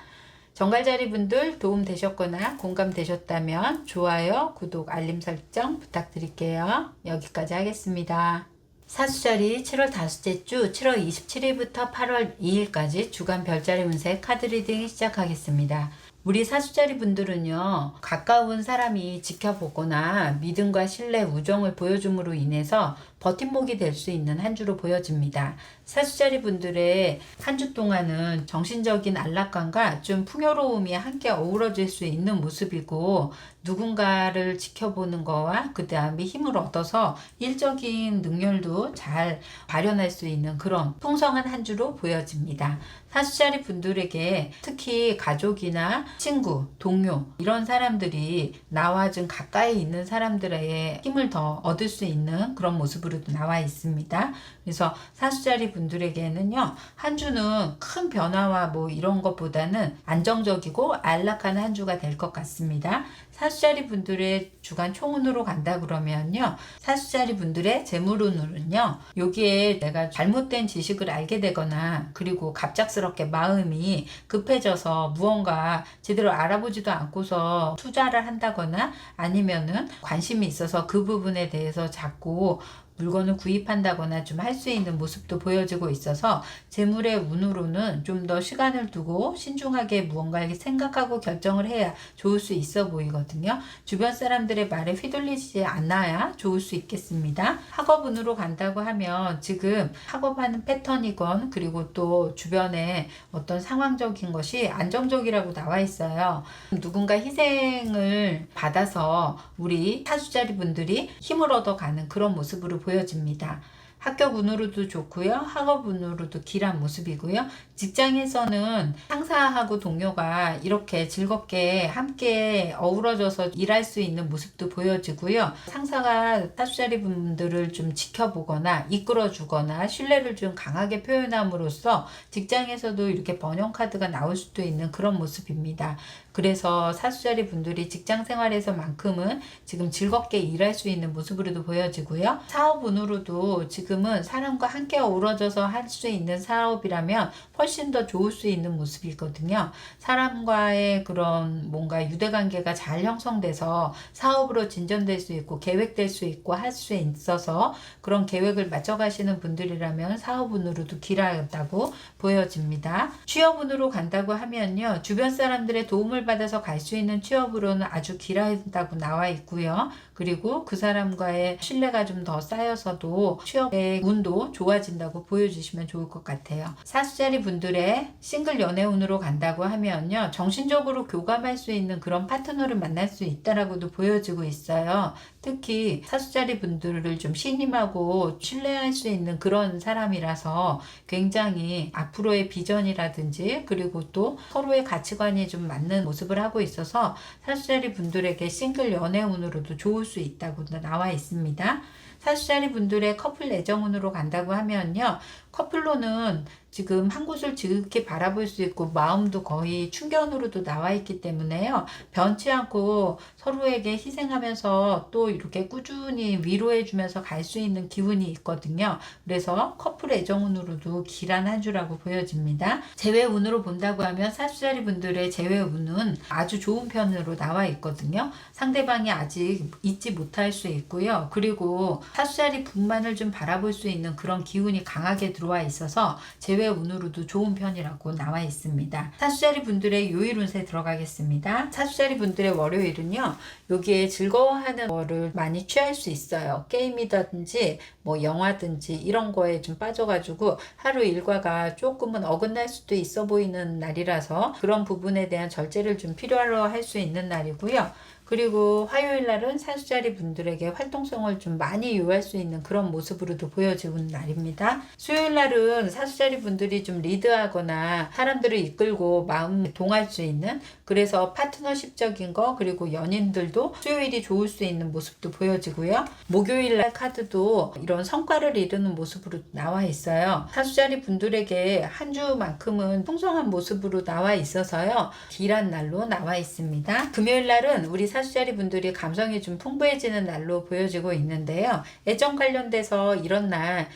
정갈자리 분들 도움 되셨거나 공감되셨다면 좋아요, 구독, 알림 설정 부탁드릴게요. 여기까지 하겠습니다. 사수자리 7월 다섯째 주 7월 27일부터 8월 2일까지 주간 별자리 운세 카드 리딩 시작하겠습니다. 우리 사수자리 분들은요, 가까운 사람이 지켜보거나 믿음과 신뢰, 우정을 보여줌으로 인해서 버팀목이 될 수 있는 한 주로 보여집니다. 사수자리 분들의 한 주 동안은 정신적인 안락감과 좀 풍요로움이 함께 어우러질 수 있는 모습이고, 누군가를 지켜보는 거와 그 다음에 힘을 얻어서 일적인 능률도 잘 발현할 수 있는 그런 풍성한 한 주로 보여집니다. 사수자리 분들에게 특히 가족이나 친구, 동료 이런 사람들이 나와 좀 가까이 있는 사람들의 힘을 더 얻을 수 있는 그런 모습으로도 나와 있습니다. 그래서 사수자리 분들에게는요, 한 주는 큰 변화와 뭐 이런 것보다는 안정적이고 안락한 한 주가 될 것 같습니다. 사수자리 분들의 주간 총운으로 간다 그러면요, 사수자리 분들의 재물운으로는요, 여기에 내가 잘못된 지식을 알게 되거나 그리고 갑작스럽게 마음이 급해져서 무언가 제대로 알아보지도 않고서 투자를 한다거나 아니면은 관심이 있어서 그 부분에 대해서 자꾸 물건을 구입한다거나 좀 할 수 있는 모습도 보여지고 있어서 재물의 운으로는 좀 더 시간을 두고 신중하게 무언가를 생각하고 결정을 해야 좋을 수 있어 보이거든요. 주변 사람들의 말에 휘둘리지 않아야 좋을 수 있겠습니다. 학업운으로 간다고 하면 지금 학업하는 패턴이건 그리고 또 주변에 어떤 상황적인 것이 안정적이라고 나와 있어요. 누군가 희생을 받아서 우리 사수자리 분들이 힘을 얻어가는 그런 모습으로 보여집니다. 학교 운으로도 좋고요. 학업 운으로도 길한 모습이고요. 직장에서는 상사하고 동료가 이렇게 즐겁게 함께 어우러져서 일할 수 있는 모습도 보여지고요. 상사가 사수자리 분들을 좀 지켜보거나 이끌어주거나 신뢰를 좀 강하게 표현함으로써 직장에서도 이렇게 번영 카드가 나올 수도 있는 그런 모습입니다. 그래서 사수자리 분들이 직장 생활에서만큼은 지금 즐겁게 일할 수 있는 모습으로도 보여지고요. 사업 운으로도 지금은 사람과 함께 어우러져서 할 수 있는 사업이라면 훨씬 더 좋을 수 있는 모습이거든요. 사람과의 그런 뭔가 유대관계가 잘 형성돼서 사업으로 진전될 수 있고 계획될 수 있고 할 수 있어서 그런 계획을 맞춰가시는 분들이라면 사업운으로도 길하다고 보여집니다. 취업운으로 간다고 하면요, 주변 사람들의 도움을 받아서 갈 수 있는 취업으로는 아주 길하다고 나와 있고요. 그리고 그 사람과의 신뢰가 좀 더 쌓여서도 취업의 운도 좋아진다고 보여주시면 좋을 것 같아요. 사수자리 분들의 싱글 연애운으로 간다고 하면요, 정신적으로 교감할 수 있는 그런 파트너를 만날 수 있다라고도 보여지고 있어요. 특히 사수자리 분들을 좀 신임하고 신뢰할 수 있는 그런 사람이라서 굉장히 앞으로의 비전이라든지 그리고 또 서로의 가치관이 좀 맞는 모습을 하고 있어서 사수자리 분들에게 싱글 연애운으로도 좋을 수 있다고 나와 있습니다. 사수자리 분들의 커플 애정운으로 간다고 하면요, 커플로는 지금 한 곳을 지극히 바라볼 수 있고 마음도 거의 충견으로도 나와 있기 때문에요. 변치 않고 서로에게 희생하면서 또 이렇게 꾸준히 위로해 주면서 갈 수 있는 기운이 있거든요. 그래서 커플 애정운으로도 길한 한 주라고 보여집니다. 재회운으로 본다고 하면 사주자리 분들의 재회운은 아주 좋은 편으로 나와 있거든요. 상대방이 아직 잊지 못할 수 있고요. 그리고 사주자리 분만을 좀 바라볼 수 있는 그런 기운이 강하게 들어와 있어서 재회운으로도 좋은 편이라고 나와 있습니다. 사주자리 분들의 요일 운세 들어가겠습니다. 사주자리 분들의 월요일은요. 여기에 즐거워하는 거를 많이 취할 수 있어요. 게임이든지 뭐 영화든지 이런 거에 좀 빠져가지고 하루 일과가 조금은 어긋날 수도 있어 보이는 날이라서 그런 부분에 대한 절제를 좀 필요로 할 수 있는 날이고요. 그리고 화요일 날은 사주자리 분들에게 활동성을 좀 많이 요할 수 있는 그런 모습으로도 보여지는 날입니다. 수요일 날은 사주자리 분들이 좀 리드하거나 사람들을 이끌고 마음을 동할 수 있는, 그래서 파트너십적인 거 그리고 연인들도 수요일이 좋을 수 있는 모습도 보여지고요. 목요일 날 카드도 이런 성과를 이루는 모습으로 나와 있어요. 사주자리 분들에게 한 주만큼은 풍성한 모습으로 나와 있어서요. 길한 날로 나와 있습니다. 금요일 날은 우리 사주자리 분들이 감성이 좀 풍부해지는 날로 보여지고 있는데요. 애정 관련돼서 이런 날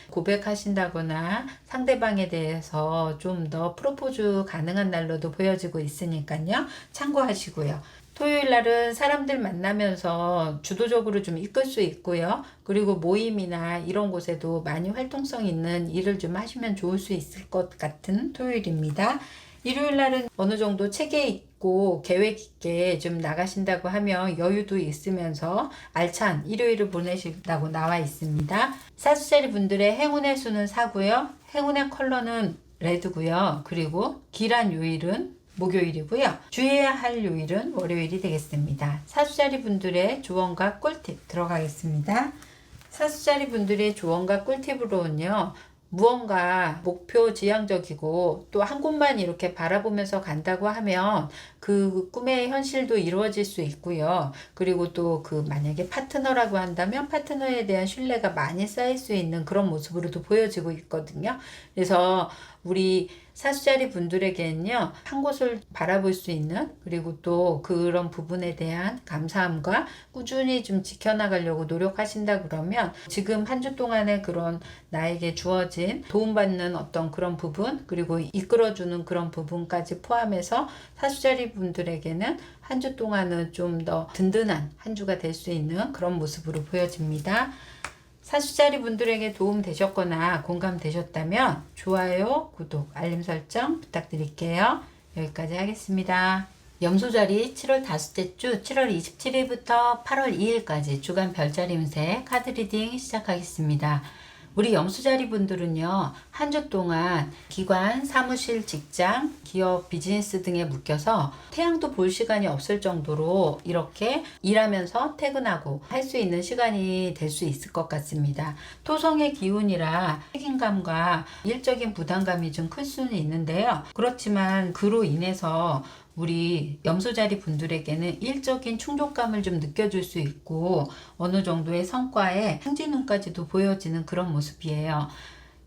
고백하신다거나 상대방에 대해서 좀 더 프로포즈 가능한 날로도 보여지고 있으니까요. 참고하시고요. 토요일 날은 사람들 만나면서 주도적으로 좀 이끌 수 있고요. 그리고 모임이나 이런 곳에도 많이 활동성 있는 일을 좀 하시면 좋을 수 있을 것 같은 토요일입니다. 일요일 날은 어느 정도 체계 있고 계획 있게 좀 나가신다고 하면 여유도 있으면서 알찬 일요일을 보내신다고 나와 있습니다. 사주자리 분들의 행운의 수는 4고요. 행운의 컬러는 레드고요. 그리고 길한 요일은 목요일이고요. 주의해야 할 요일은 월요일이 되겠습니다. 사주자리 분들의 조언과 꿀팁 들어가겠습니다. 사주자리 분들의 조언과 꿀팁으로는요. 무언가 목표 지향적이고 또 한 곳만 이렇게 바라보면서 간다고 하면 그 꿈의 현실도 이루어질 수 있고요. 그리고 또 그 만약에 파트너라고 한다면 파트너에 대한 신뢰가 많이 쌓일 수 있는 그런 모습으로도 보여지고 있거든요. 그래서 우리 사주자리 분들에게는요, 한 곳을 바라볼 수 있는, 그리고 또 그런 부분에 대한 감사함과 꾸준히 좀 지켜나가려고 노력하신다 그러면 지금 한 주 동안의 그런 나에게 주어진 도움받는 어떤 그런 부분, 그리고 이끌어주는 그런 부분까지 포함해서 사주자리 분들에게는 한 주 동안은 좀 더 든든한 한 주가 될 수 있는 그런 모습으로 보여집니다. 사주자리 분들에게 도움 되셨거나 공감되셨다면 좋아요, 구독, 알림 설정 부탁드릴게요. 여기까지 하겠습니다. 염소자리 7월 다섯째 주 7월 27일부터 8월 2일까지 주간 별자리 운세 카드 리딩 시작하겠습니다. 우리 염소자리 분들은요, 한 주 동안 기관, 사무실, 직장, 기업, 비즈니스 등에 묶여서 태양도 볼 시간이 없을 정도로 이렇게 일하면서 퇴근하고 할 수 있는 시간이 될 수 있을 것 같습니다. 토성의 기운이라 책임감과 일적인 부담감이 좀 클 수는 있는데요. 그렇지만 그로 인해서 우리 염소자리 분들에게는 일적인 충족감을 좀 느껴줄 수 있고 어느 정도의 성과에 승진운까지도 보여지는 그런 모습이에요.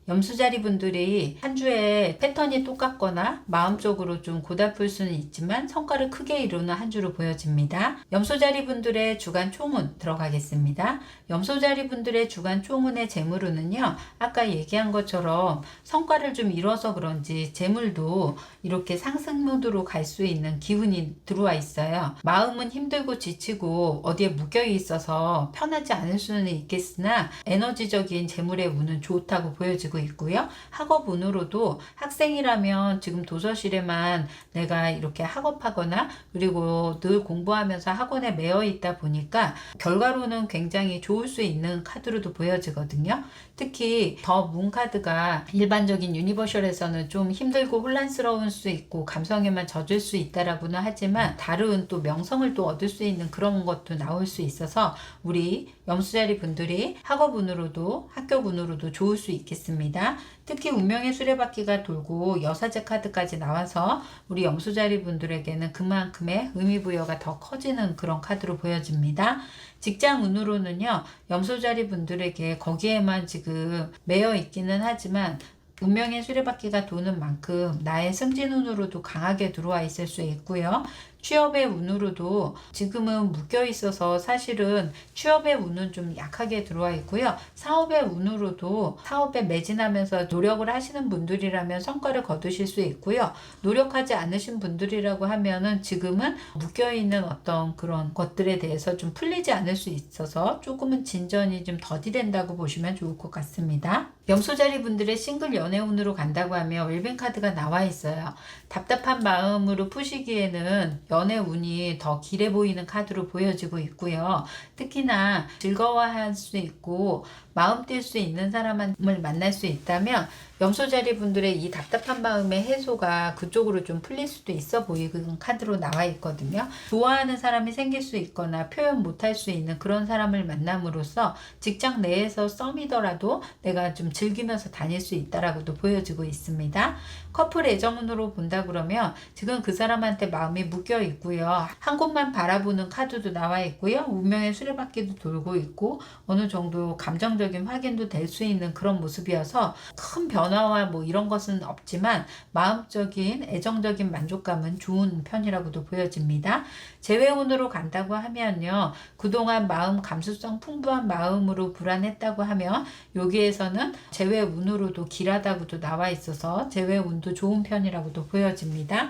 염소자리 분들이 한 주에 패턴이 똑같거나 마음적으로 좀 고달플 수는 있지만 성과를 크게 이루는 한 주로 보여집니다. 염소자리 분들의 주간 총운 들어가겠습니다. 염소자리 분들의 주간 총운의 재물운은요, 아까 얘기한 것처럼 성과를 좀 이뤄서 그런지 재물도 이렇게 상승 모드로 갈 수 있는 기운이 들어와 있어요. 마음은 힘들고 지치고 어디에 묶여 있어서 편하지 않을 수는 있겠으나 에너지적인 재물의 운은 좋다고 보여지고 있고요. 학업 운으로도 학생이라면 지금 도서실에만 내가 이렇게 학업하거나 그리고 늘 공부하면서 학원에 매여 있다 보니까 결과로는 굉장히 좋을 수 있는 카드로도 보여지거든요. 특히 더 문 카드가 일반적인 유니버셜에서는 좀 힘들고 혼란스러울 수 있고 감성에만 젖을 수 있다라고는 하지만 다른 또 명성을 또 얻을 수 있는 그런 것도 나올 수 있어서 우리 염소자리 분들이 학업운으로도 학교운으로도 좋을 수 있겠습니다. 특히 운명의 수레바퀴가 돌고 여사제 카드까지 나와서 우리 염소자리 분들에게는 그만큼의 의미부여가 더 커지는 그런 카드로 보여집니다. 직장 운으로는요, 염소자리 분들에게 거기에만 지금 매여 있기는 하지만 운명의 수레바퀴가 도는 만큼 나의 승진운으로도 강하게 들어와 있을 수 있고요. 취업의 운으로도 지금은 묶여 있어서 사실은 취업의 운은 좀 약하게 들어와 있고요. 사업의 운으로도 사업에 매진하면서 노력을 하시는 분들이라면 성과를 거두실 수 있고요. 노력하지 않으신 분들이라고 하면은 지금은 묶여 있는 어떤 그런 것들에 대해서 좀 풀리지 않을 수 있어서 조금은 진전이 좀 더디된다고 보시면 좋을 것 같습니다. 염소자리 분들의 싱글 연애운으로 간다고 하면 웰빙 카드가 나와 있어요. 답답한 마음으로 푸시기에는 연애운이 더 길해 보이는 카드로 보여지고 있고요. 특히나 즐거워할 수 있고 마음 뛸 수 있는 사람을 만날 수 있다면 염소자리 분들의 이 답답한 마음의 해소가 그쪽으로 좀 풀릴 수도 있어 보이는 카드로 나와 있거든요. 좋아하는 사람이 생길 수 있거나 표현 못할 수 있는 그런 사람을 만남으로써 직장 내에서 썸이더라도 내가 좀 즐기면서 다닐 수 있다라고도 보여지고 있습니다. 커플 애정운으로 본다 그러면 지금 그 사람한테 마음이 묶여 있고요. 한 곳만 바라보는 카드도 나와 있고요. 운명의 수레바퀴도 돌고 있고 어느 정도 감정적인 확인도 될 수 있는 그런 모습이어서 큰 변화와 뭐 이런 것은 없지만 마음적인 애정적인 만족감은 좋은 편이라고도 보여집니다. 재회운으로 간다고 하면요. 그동안 마음 감수성 풍부한 마음으로 불안했다고 하면 여기에서는 재회운으로도 길하다고도 나와 있어서 재회운도 좋은 편이라고도 보여집니다.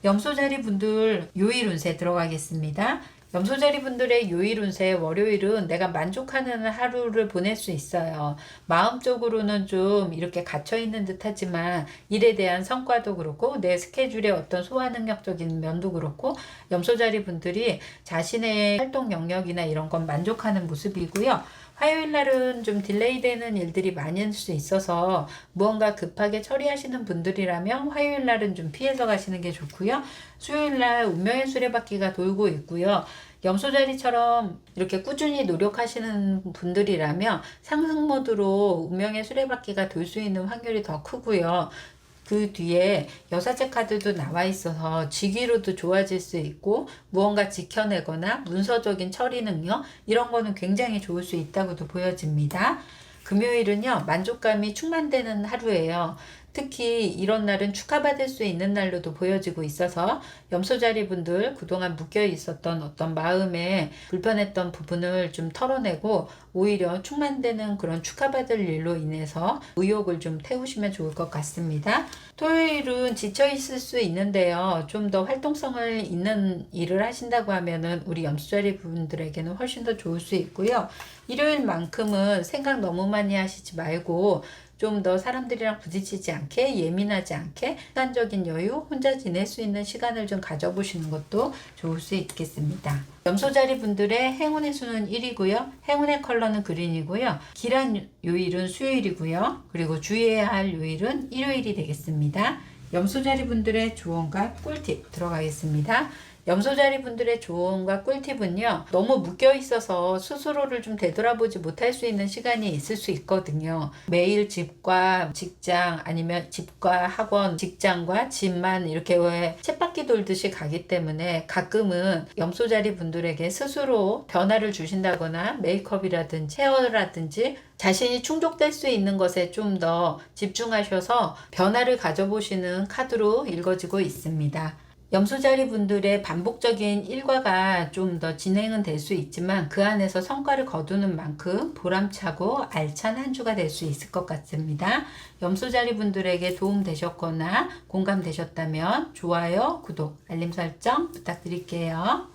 염소자리 분들 요일 운세 들어가겠습니다. 염소자리 분들의 요일 운세 월요일은 내가 만족하는 하루를 보낼 수 있어요. 마음적으로는 좀 이렇게 갇혀있는 듯 하지만 일에 대한 성과도 그렇고 내 스케줄의 어떤 소화 능력적인 면도 그렇고 염소자리 분들이 자신의 활동 영역이나 이런 건 만족하는 모습이고요. 화요일 날은 좀 딜레이 되는 일들이 많을 수 있어서 무언가 급하게 처리하시는 분들이라면 화요일 날은 좀 피해서 가시는 게 좋고요. 수요일 날 운명의 수레바퀴가 돌고 있고요. 염소자리처럼 이렇게 꾸준히 노력하시는 분들이라면 상승 모드로 운명의 수레바퀴가 돌 수 있는 확률이 더 크고요. 그 뒤에 여사제 카드도 나와 있어서 직위로도 좋아질 수 있고 무언가 지켜내거나 문서적인 처리 능력 이런 거는 굉장히 좋을 수 있다고도 보여집니다. 금요일은요 만족감이 충만되는 하루예요. 특히 이런 날은 축하받을 수 있는 날로도 보여지고 있어서 염소자리 분들 그동안 묶여 있었던 어떤 마음에 불편했던 부분을 좀 털어내고 오히려 충만되는 그런 축하받을 일로 인해서 의욕을 좀 태우시면 좋을 것 같습니다. 토요일은 지쳐 있을 수 있는데요. 좀 더 활동성을 있는 일을 하신다고 하면은 우리 염소자리 분들에게는 훨씬 더 좋을 수 있고요. 일요일만큼은 생각 너무 많이 하시지 말고 좀 더 사람들이랑 부딪히지 않게 예민하지 않게 시간적인 여유 혼자 지낼 수 있는 시간을 좀 가져보시는 것도 좋을 수 있겠습니다. 염소자리 분들의 행운의 수는 1이고요. 행운의 컬러는 그린이고요. 길한 요일은 수요일이고요. 그리고 주의해야 할 요일은 일요일이 되겠습니다. 염소자리 분들의 조언과 꿀팁 들어가겠습니다. 염소자리 분들의 조언과 꿀팁은요. 너무 묶여 있어서 스스로를 좀 되돌아보지 못할 수 있는 시간이 있을 수 있거든요. 매일 집과 직장 아니면 집과 학원, 직장과 집만 이렇게 왜 쳇바퀴 돌듯이 가기 때문에 가끔은 염소자리 분들에게 스스로 변화를 주신다거나 메이크업이라든지 헤어라든지 자신이 충족될 수 있는 것에 좀 더 집중하셔서 변화를 가져보시는 카드로 읽어지고 있습니다. 염소자리 분들의 반복적인 일과가 좀 더 진행은 될 수 있지만 그 안에서 성과를 거두는 만큼 보람차고 알찬 한 주가 될 수 있을 것 같습니다. 염소자리 분들에게 도움 되셨거나 공감되셨다면 좋아요, 구독, 알림 설정 부탁드릴게요.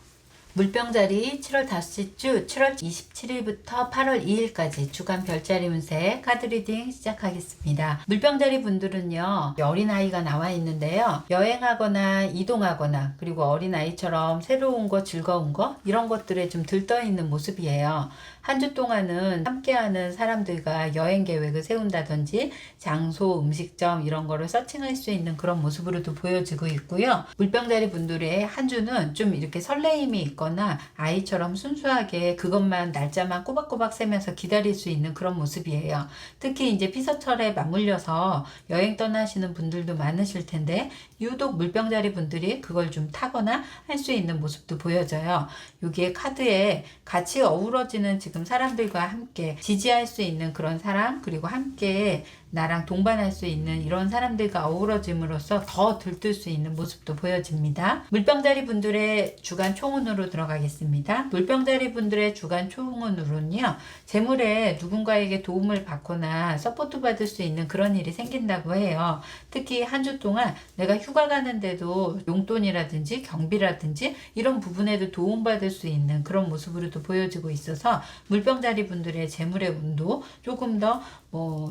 물병자리 7월 5째 주 7월 27일부터 8월 2일까지 주간 별자리 운세 카드 리딩 시작하겠습니다. 물병자리 분들은요 어린아이가 나와 있는데요 여행하거나 이동하거나 그리고 어린아이처럼 새로운 거 즐거운 거 이런 것들에 좀 들떠 있는 모습이에요. 한 주 동안은 함께하는 사람들과 여행 계획을 세운다든지 장소, 음식점 이런 거를 서칭할 수 있는 그런 모습으로도 보여지고 있고요. 물병자리 분들의 한 주는 좀 이렇게 설레임이 있고 있거나 아이처럼 순수하게 그것만 날짜만 꼬박꼬박 세면서 기다릴 수 있는 그런 모습이에요. 특히 이제 피서철에 맞물려서 여행 떠나시는 분들도 많으실 텐데 유독 물병자리 분들이 그걸 좀 타거나 할 수 있는 모습도 보여져요. 여기에 카드에 같이 어우러지는 지금 사람들과 함께 지지할 수 있는 그런 사람, 그리고 함께 나랑 동반할 수 있는 이런 사람들과 어우러짐으로써 더 들뜰 수 있는 모습도 보여집니다. 물병자리 분들의 주간 총운으로 들어가겠습니다. 물병자리 분들의 주간 총운으로는요, 재물에 누군가에게 도움을 받거나 서포트 받을 수 있는 그런 일이 생긴다고 해요. 특히 한 주 동안 내가 휴가 가는데도 용돈이라든지 경비라든지 이런 부분에도 도움받을 수 있는 그런 모습으로도 보여지고 있어서 물병자리 분들의 재물의 운도 조금 더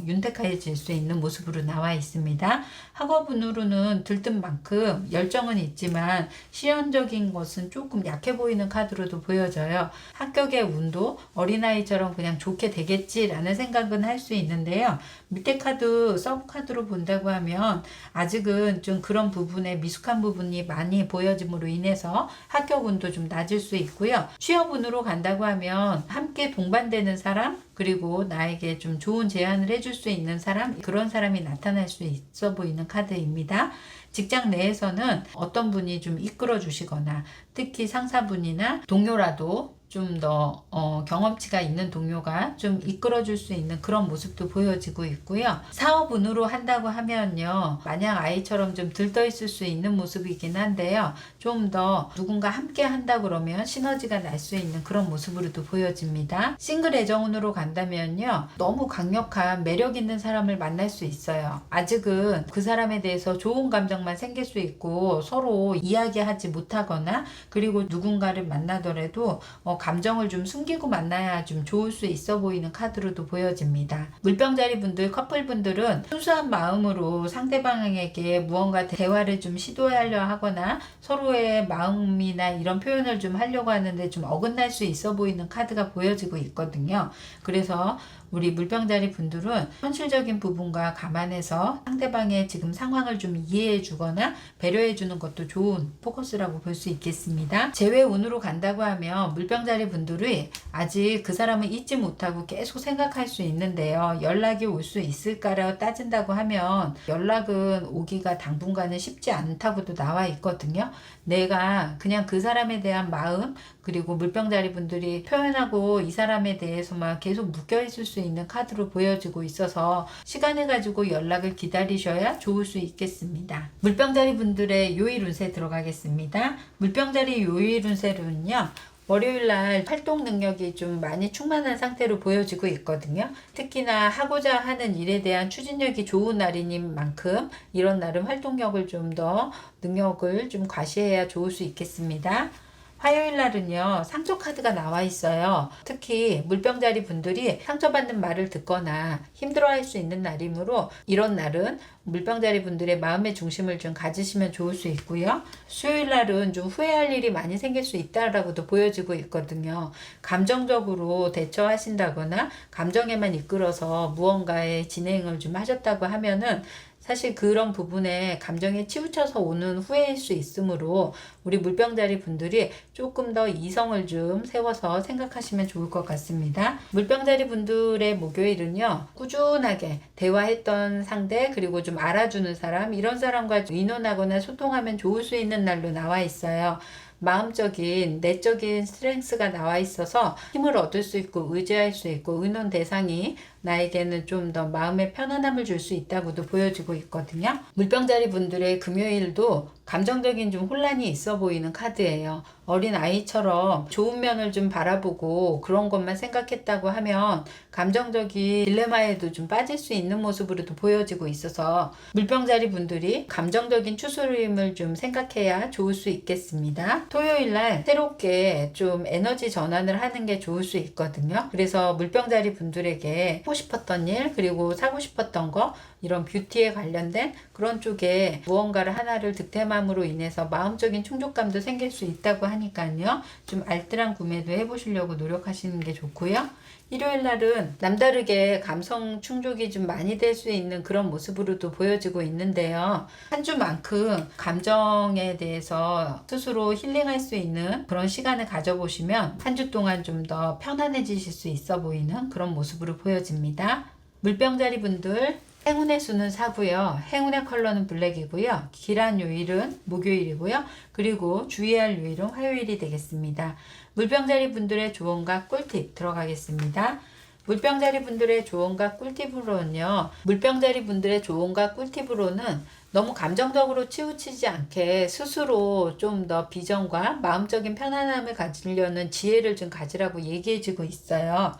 윤택해질 수 있는 모습으로 나와 있습니다. 학업운으로는 들뜬 만큼 열정은 있지만 시연적인 것은 조금 약해 보이는 카드로도 보여져요. 합격의 운도 어린아이처럼 그냥 좋게 되겠지라는 생각은 할 수 있는데요. 밑에 카드 서브 카드로 본다고 하면 아직은 좀 그런 부분에 미숙한 부분이 많이 보여짐으로 인해서 합격 운도 좀 낮을 수 있고요. 취업운으로 간다고 하면 함께 동반되는 사람, 그리고 나에게 좀 좋은 제안을 해줄 수 있는 사람, 그런 사람이 나타날 수 있어 보이는 카드입니다. 직장 내에서는 어떤 분이 좀 이끌어 주시거나 특히 상사분이나 동료라도 좀 더 경험치가 있는 동료가 좀 이끌어 줄 수 있는 그런 모습도 보여지고 있고요. 사업운으로 한다고 하면요, 마냥 아이처럼 좀 들떠 있을 수 있는 모습이긴 한데요, 좀 더 누군가 함께 한다 그러면 시너지가 날 수 있는 그런 모습으로도 보여집니다. 싱글 애정운으로 간다면요, 너무 강력한 매력 있는 사람을 만날 수 있어요. 아직은 그 사람에 대해서 좋은 감정만 생길 수 있고 서로 이야기하지 못하거나, 그리고 누군가를 만나더라도 감정을 좀 숨기고 만나야 좀 좋을 수 있어 보이는 카드로도 보여집니다. 물병자리 분들, 커플 분들은 순수한 마음으로 상대방에게 무언가 대화를 좀 시도하려 하거나 서로의 마음이나 이런 표현을 좀 하려고 하는데 좀 어긋날 수 있어 보이는 카드가 보여지고 있거든요. 그래서 우리 물병자리 분들은 현실적인 부분과 감안해서 상대방의 지금 상황을 좀 이해해 주거나 배려해 주는 것도 좋은 포커스라고 볼 수 있겠습니다. 재회운으로 간다고 하면 물병자리 분들이 아직 그 사람을 잊지 못하고 계속 생각할 수 있는데요. 연락이 올 수 있을까라고 따진다고 하면 연락은 오기가 당분간은 쉽지 않다고도 나와 있거든요. 내가 그냥 그 사람에 대한 마음, 그리고 물병자리 분들이 표현하고 이 사람에 대해서만 계속 묶여 있을 수 있는 카드로 보여지고 있어서 시간을 가지고 연락을 기다리셔야 좋을 수 있겠습니다. 물병자리 분들의 요일 운세 들어가겠습니다. 물병자리 요일 운세로는요, 월요일날 활동 능력이 좀 많이 충만한 상태로 보여지고 있거든요. 특히나 하고자 하는 일에 대한 추진력이 좋은 날인 만큼 이런 날은 활동력을 좀 더 능력을 좀 과시해야 좋을 수 있겠습니다. 화요일 날은요, 상처 카드가 나와 있어요. 특히 물병자리 분들이 상처받는 말을 듣거나 힘들어할 수 있는 날이므로 이런 날은 물병자리 분들의 마음의 중심을 좀 가지시면 좋을 수 있고요. 수요일 날은 좀 후회할 일이 많이 생길 수 있다라고도 보여지고 있거든요. 감정적으로 대처하신다거나 감정에만 이끌어서 무언가의 진행을 좀 하셨다고 하면은 사실 그런 부분에 감정에 치우쳐서 오는 후회일 수 있으므로 우리 물병자리 분들이 조금 더 이성을 좀 세워서 생각하시면 좋을 것 같습니다. 물병자리 분들의 목요일은요, 꾸준하게 대화했던 상대, 그리고 좀 알아주는 사람, 이런 사람과 의논하거나 소통하면 좋을 수 있는 날로 나와 있어요. 마음적인, 내적인 스트렝스가 나와 있어서 힘을 얻을 수 있고 의지할 수 있고 의논 대상이 나에게는 좀 더 마음의 편안함을 줄 수 있다고도 보여지고 있거든요. 물병자리 분들의 금요일도 감정적인 좀 혼란이 있어 보이는 카드예요. 어린 아이처럼 좋은 면을 좀 바라보고 그런 것만 생각했다고 하면 감정적인 딜레마에도 좀 빠질 수 있는 모습으로도 보여지고 있어서 물병자리 분들이 감정적인 추스림을 좀 생각해야 좋을 수 있겠습니다. 토요일날 새롭게 좀 에너지 전환을 하는 게 좋을 수 있거든요. 그래서 물병자리 분들에게 하고 싶었던 일, 그리고 사고 싶었던 거, 이런 뷰티에 관련된 그런 쪽에 무언가를 하나를 득템함으로 인해서 마음적인 충족감도 생길 수 있다고 하니까요. 좀 알뜰한 구매도 해보시려고 노력하시는 게 좋고요. 일요일 날은 남다르게 감성 충족이 좀 많이 될 수 있는 그런 모습으로도 보여지고 있는데요. 한 주만큼 감정에 대해서 스스로 힐링할 수 있는 그런 시간을 가져보시면 한 주 동안 좀 더 편안해지실 수 있어 보이는 그런 모습으로 보여집니다. 물병자리 분들, 행운의 수는 4고요. 행운의 컬러는 블랙이고요. 기란 요일은 목요일이고요. 그리고 주의할 요일은 화요일이 되겠습니다. 물병자리 분들의 조언과 꿀팁 들어가겠습니다. 물병자리 분들의 조언과 꿀팁으로는요. 물병자리 분들의 조언과 꿀팁으로는 너무 감정적으로 치우치지 않게 스스로 좀 더 비전과 마음적인 편안함을 가지려는 지혜를 좀 가지라고 얘기해주고 있어요.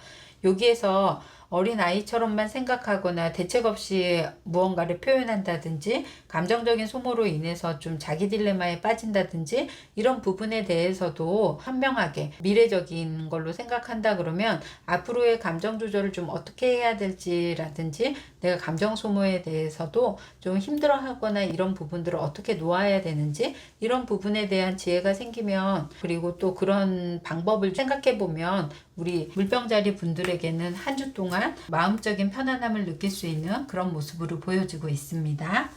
여기에서 어린아이처럼만 생각하거나 대책 없이 무언가를 표현한다든지 감정적인 소모로 인해서 좀 자기 딜레마에 빠진다든지 이런 부분에 대해서도 현명하게 미래적인 걸로 생각한다 그러면 앞으로의 감정 조절을 좀 어떻게 해야 될지라든지 내가 감정 소모에 대해서도 좀 힘들어하거나 이런 부분들을 어떻게 놓아야 되는지 이런 부분에 대한 지혜가 생기면 그리고 또 그런 방법을 생각해 보면 우리 물병자리 분들에게는 한 주 동안 마음적인 편안함을 느낄 수 있는 그런 모습으로 보여지고 있습니다.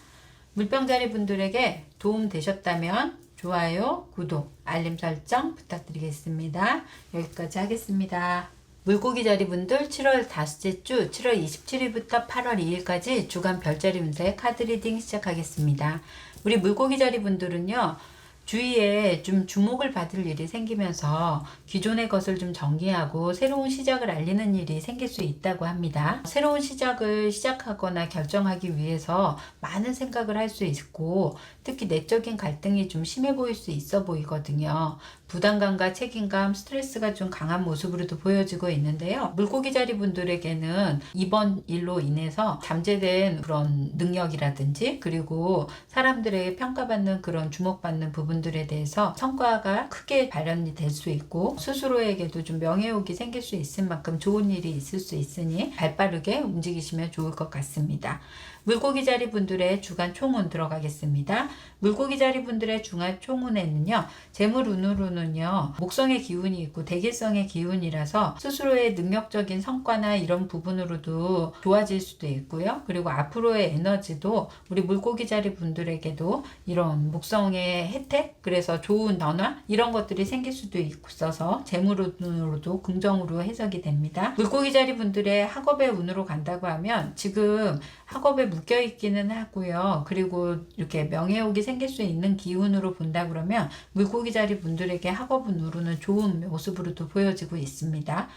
물병자리 분들에게 도움 되셨다면 좋아요, 구독, 알림 설정 부탁드리겠습니다. 여기까지 하겠습니다. 물고기 자리 분들 7월 다섯째 주 7월 27일부터 8월 2일까지 주간 별자리 운세 카드 리딩 시작하겠습니다. 우리 물고기 자리 분들은요. 주위에 좀 주목을 받을 일이 생기면서 기존의 것을 좀 정리하고 새로운 시작을 알리는 일이 생길 수 있다고 합니다. 새로운 시작을 시작하거나 결정하기 위해서 많은 생각을 할 수 있고 특히 내적인 갈등이 좀 심해 보일 수 있어 보이거든요. 부담감과 책임감, 스트레스가 좀 강한 모습으로도 보여지고 있는데요. 물고기 자리 분들에게는 이번 일로 인해서 잠재된 그런 능력이라든지 그리고 사람들에게 평가받는 그런 주목받는 부분들에 대해서 성과가 크게 발현이 될 수 있고 스스로에게도 좀 명예욕이 생길 수 있을 만큼 좋은 일이 있을 수 있으니 발빠르게 움직이시면 좋을 것 같습니다. 물고기 자리 분들의 주간 총운 들어가겠습니다. 물고기 자리 분들의 주간 총운에는요. 재물운으로는요. 목성의 기운이 있고 대기성의 기운이라서 스스로의 능력적인 성과나 이런 부분으로도 좋아질 수도 있고요. 그리고 앞으로의 에너지도 우리 물고기 자리 분들에게도 이런 목성의 혜택 그래서 좋은 변화 이런 것들이 생길 수도 있어서 재물운으로도 긍정으로 해석이 됩니다. 물고기 자리 분들의 학업의 운으로 간다고 하면 지금 학업에 묶여 있기는 하고요. 그리고 이렇게 명예욕이 생길 수 있는 기운으로 본다 그러면 물고기 자리 분들에게 학업운으로는 좋은 모습으로도 보여지고 있습니다.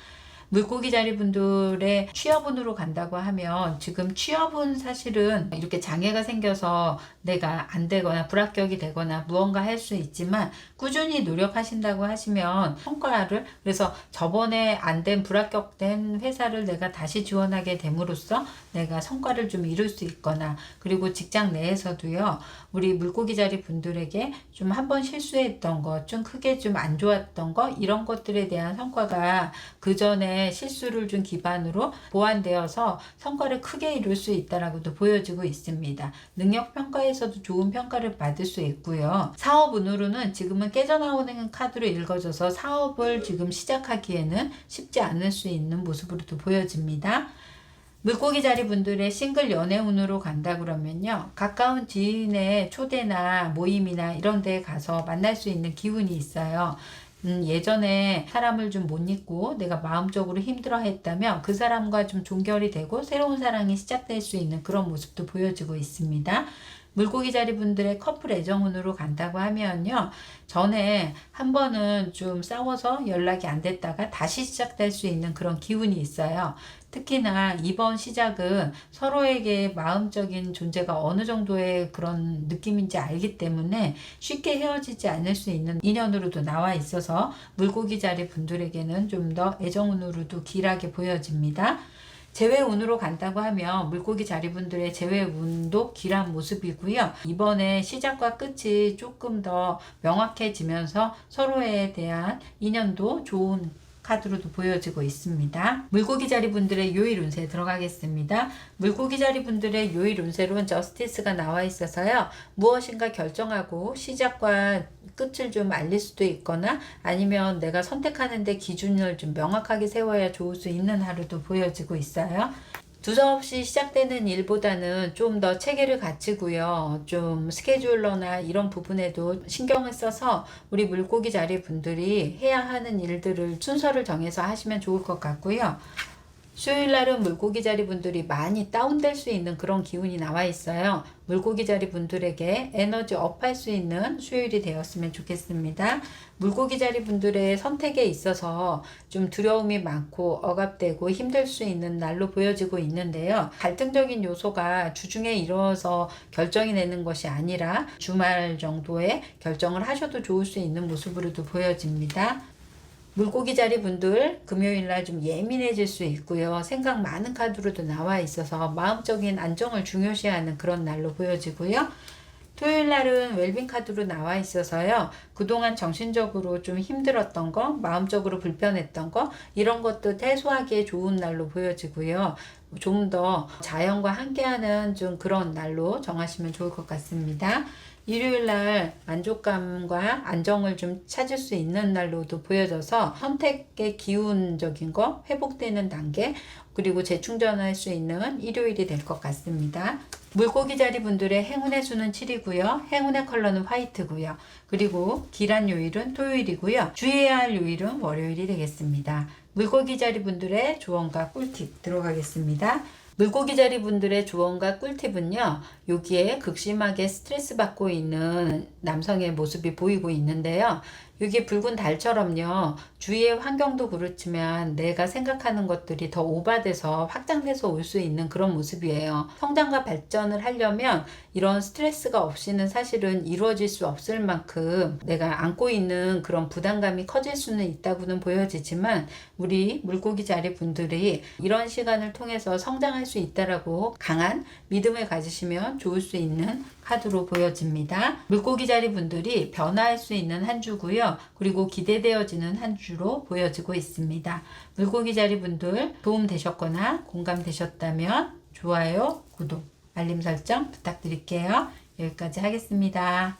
물고기 자리 분들의 취업운으로 간다고 하면 지금 취업은 사실은 이렇게 장애가 생겨서 내가 안 되거나 불합격이 되거나 무언가 할 수 있지만 꾸준히 노력하신다고 하시면 성과를 그래서 저번에 안 된 불합격된 회사를 내가 다시 지원하게 됨으로써 내가 성과를 좀 이룰 수 있거나 그리고 직장 내에서도요 우리 물고기 자리 분들에게 좀 한번 실수했던 것 좀 크게 좀 안 좋았던 것 이런 것들에 대한 성과가 그 전에 실수를 좀 기반으로 보완되어서 성과를 크게 이룰 수 있다라고도 보여지고 있습니다. 능력 평가에서도 좋은 평가를 받을 수 있고요. 사업운으로는 지금은 깨져나오는 카드로 읽어져서 사업을 지금 시작하기에는 쉽지 않을 수 있는 모습으로도 보여집니다. 물고기 자리 분들의 싱글 연애운으로 간다 그러면요. 가까운 지인의 초대나 모임이나 이런 데에 가서 만날 수 있는 기운이 있어요. 예전에 사람을 좀 못 잊고 내가 마음적으로 힘들어 했다면 그 사람과 좀 종결이 되고 새로운 사랑이 시작될 수 있는 그런 모습도 보여지고 있습니다. 물고기 자리 분들의 커플 애정운으로 간다고 하면요. 전에 한 번은 좀 싸워서 연락이 안 됐다가 다시 시작될 수 있는 그런 기운이 있어요. 특히나 이번 시작은 서로에게 마음적인 존재가 어느 정도의 그런 느낌인지 알기 때문에 쉽게 헤어지지 않을 수 있는 인연으로도 나와 있어서 물고기 자리 분들에게는 좀 더 애정운으로도 길하게 보여집니다. 재회운으로 간다고 하면 물고기 자리분들의 재회운도 길한 모습이고요. 이번에 시작과 끝이 조금 더 명확해지면서 서로에 대한 인연도 좋은 카드로도 보여지고 있습니다. 물고기 자리 분들의 요일 운세 들어가겠습니다. 물고기 자리 분들의 요일 운세로는 저스티스가 나와 있어서요. 무엇인가 결정하고 시작과 끝을 좀 알릴 수도 있거나 아니면 내가 선택하는데 기준을 좀 명확하게 세워야 좋을 수 있는 하루도 보여지고 있어요. 두서없이 시작되는 일보다는 좀 더 체계를 갖추고요. 좀 스케줄러나 이런 부분에도 신경을 써서 우리 물고기 자리 분들이 해야 하는 일들을 순서를 정해서 하시면 좋을 것 같고요. 수요일 날은 물고기 자리 분들이 많이 다운될 수 있는 그런 기운이 나와 있어요. 물고기 자리 분들에게 에너지 업할 수 있는 수요일이 되었으면 좋겠습니다. 물고기 자리 분들의 선택에 있어서 좀 두려움이 많고 억압되고 힘들 수 있는 날로 보여지고 있는데요. 갈등적인 요소가 주중에 이루어서 결정이 내는 것이 아니라 주말 정도에 결정을 하셔도 좋을 수 있는 모습으로도 보여집니다. 물고기 자리 분들 금요일날 좀 예민해질 수 있고요. 생각 많은 카드로도 나와 있어서 마음적인 안정을 중요시하는 그런 날로 보여지고요. 토요일날은 웰빙 카드로 나와 있어서요. 그동안 정신적으로 좀 힘들었던 거, 마음적으로 불편했던 거 이런 것도 해소하기에 좋은 날로 보여지고요. 좀 더 자연과 함께하는 좀 그런 날로 정하시면 좋을 것 같습니다. 일요일날 만족감과 안정을 좀 찾을 수 있는 날로도 보여져서 선택의 기운적인 거 회복되는 단계 그리고 재충전할 수 있는 일요일이 될 것 같습니다. 물고기 자리 분들의 행운의 수는 7이고요. 행운의 컬러는 화이트고요. 그리고 길한 요일은 토요일이고요. 주의해야 할 요일은 월요일이 되겠습니다. 물고기 자리 분들의 조언과 꿀팁 들어가겠습니다. 물고기 자리 분들의 조언과 꿀팁은요. 여기에 극심하게 스트레스 받고 있는 남성의 모습이 보이고 있는데요. 여기 붉은 달처럼요. 주위의 환경도 그렇지만 내가 생각하는 것들이 더 오버돼서 확장돼서 올 수 있는 그런 모습이에요. 성장과 발전을 하려면 이런 스트레스가 없이는 사실은 이루어질 수 없을 만큼 내가 안고 있는 그런 부담감이 커질 수는 있다고는 보여지지만 우리 물고기 자리 분들이 이런 시간을 통해서 성장할 수 있다라고 강한 믿음을 가지시면 좋을 수 있는 카드로 보여집니다. 물고기 자리 분들이 변화할 수 있는 한 주고요. 그리고 기대되어지는 한 주로 보여지고 있습니다. 물고기 자리 분들 도움 되셨거나 공감 되셨다면 좋아요, 구독, 알림 설정 부탁드릴게요. 여기까지 하겠습니다.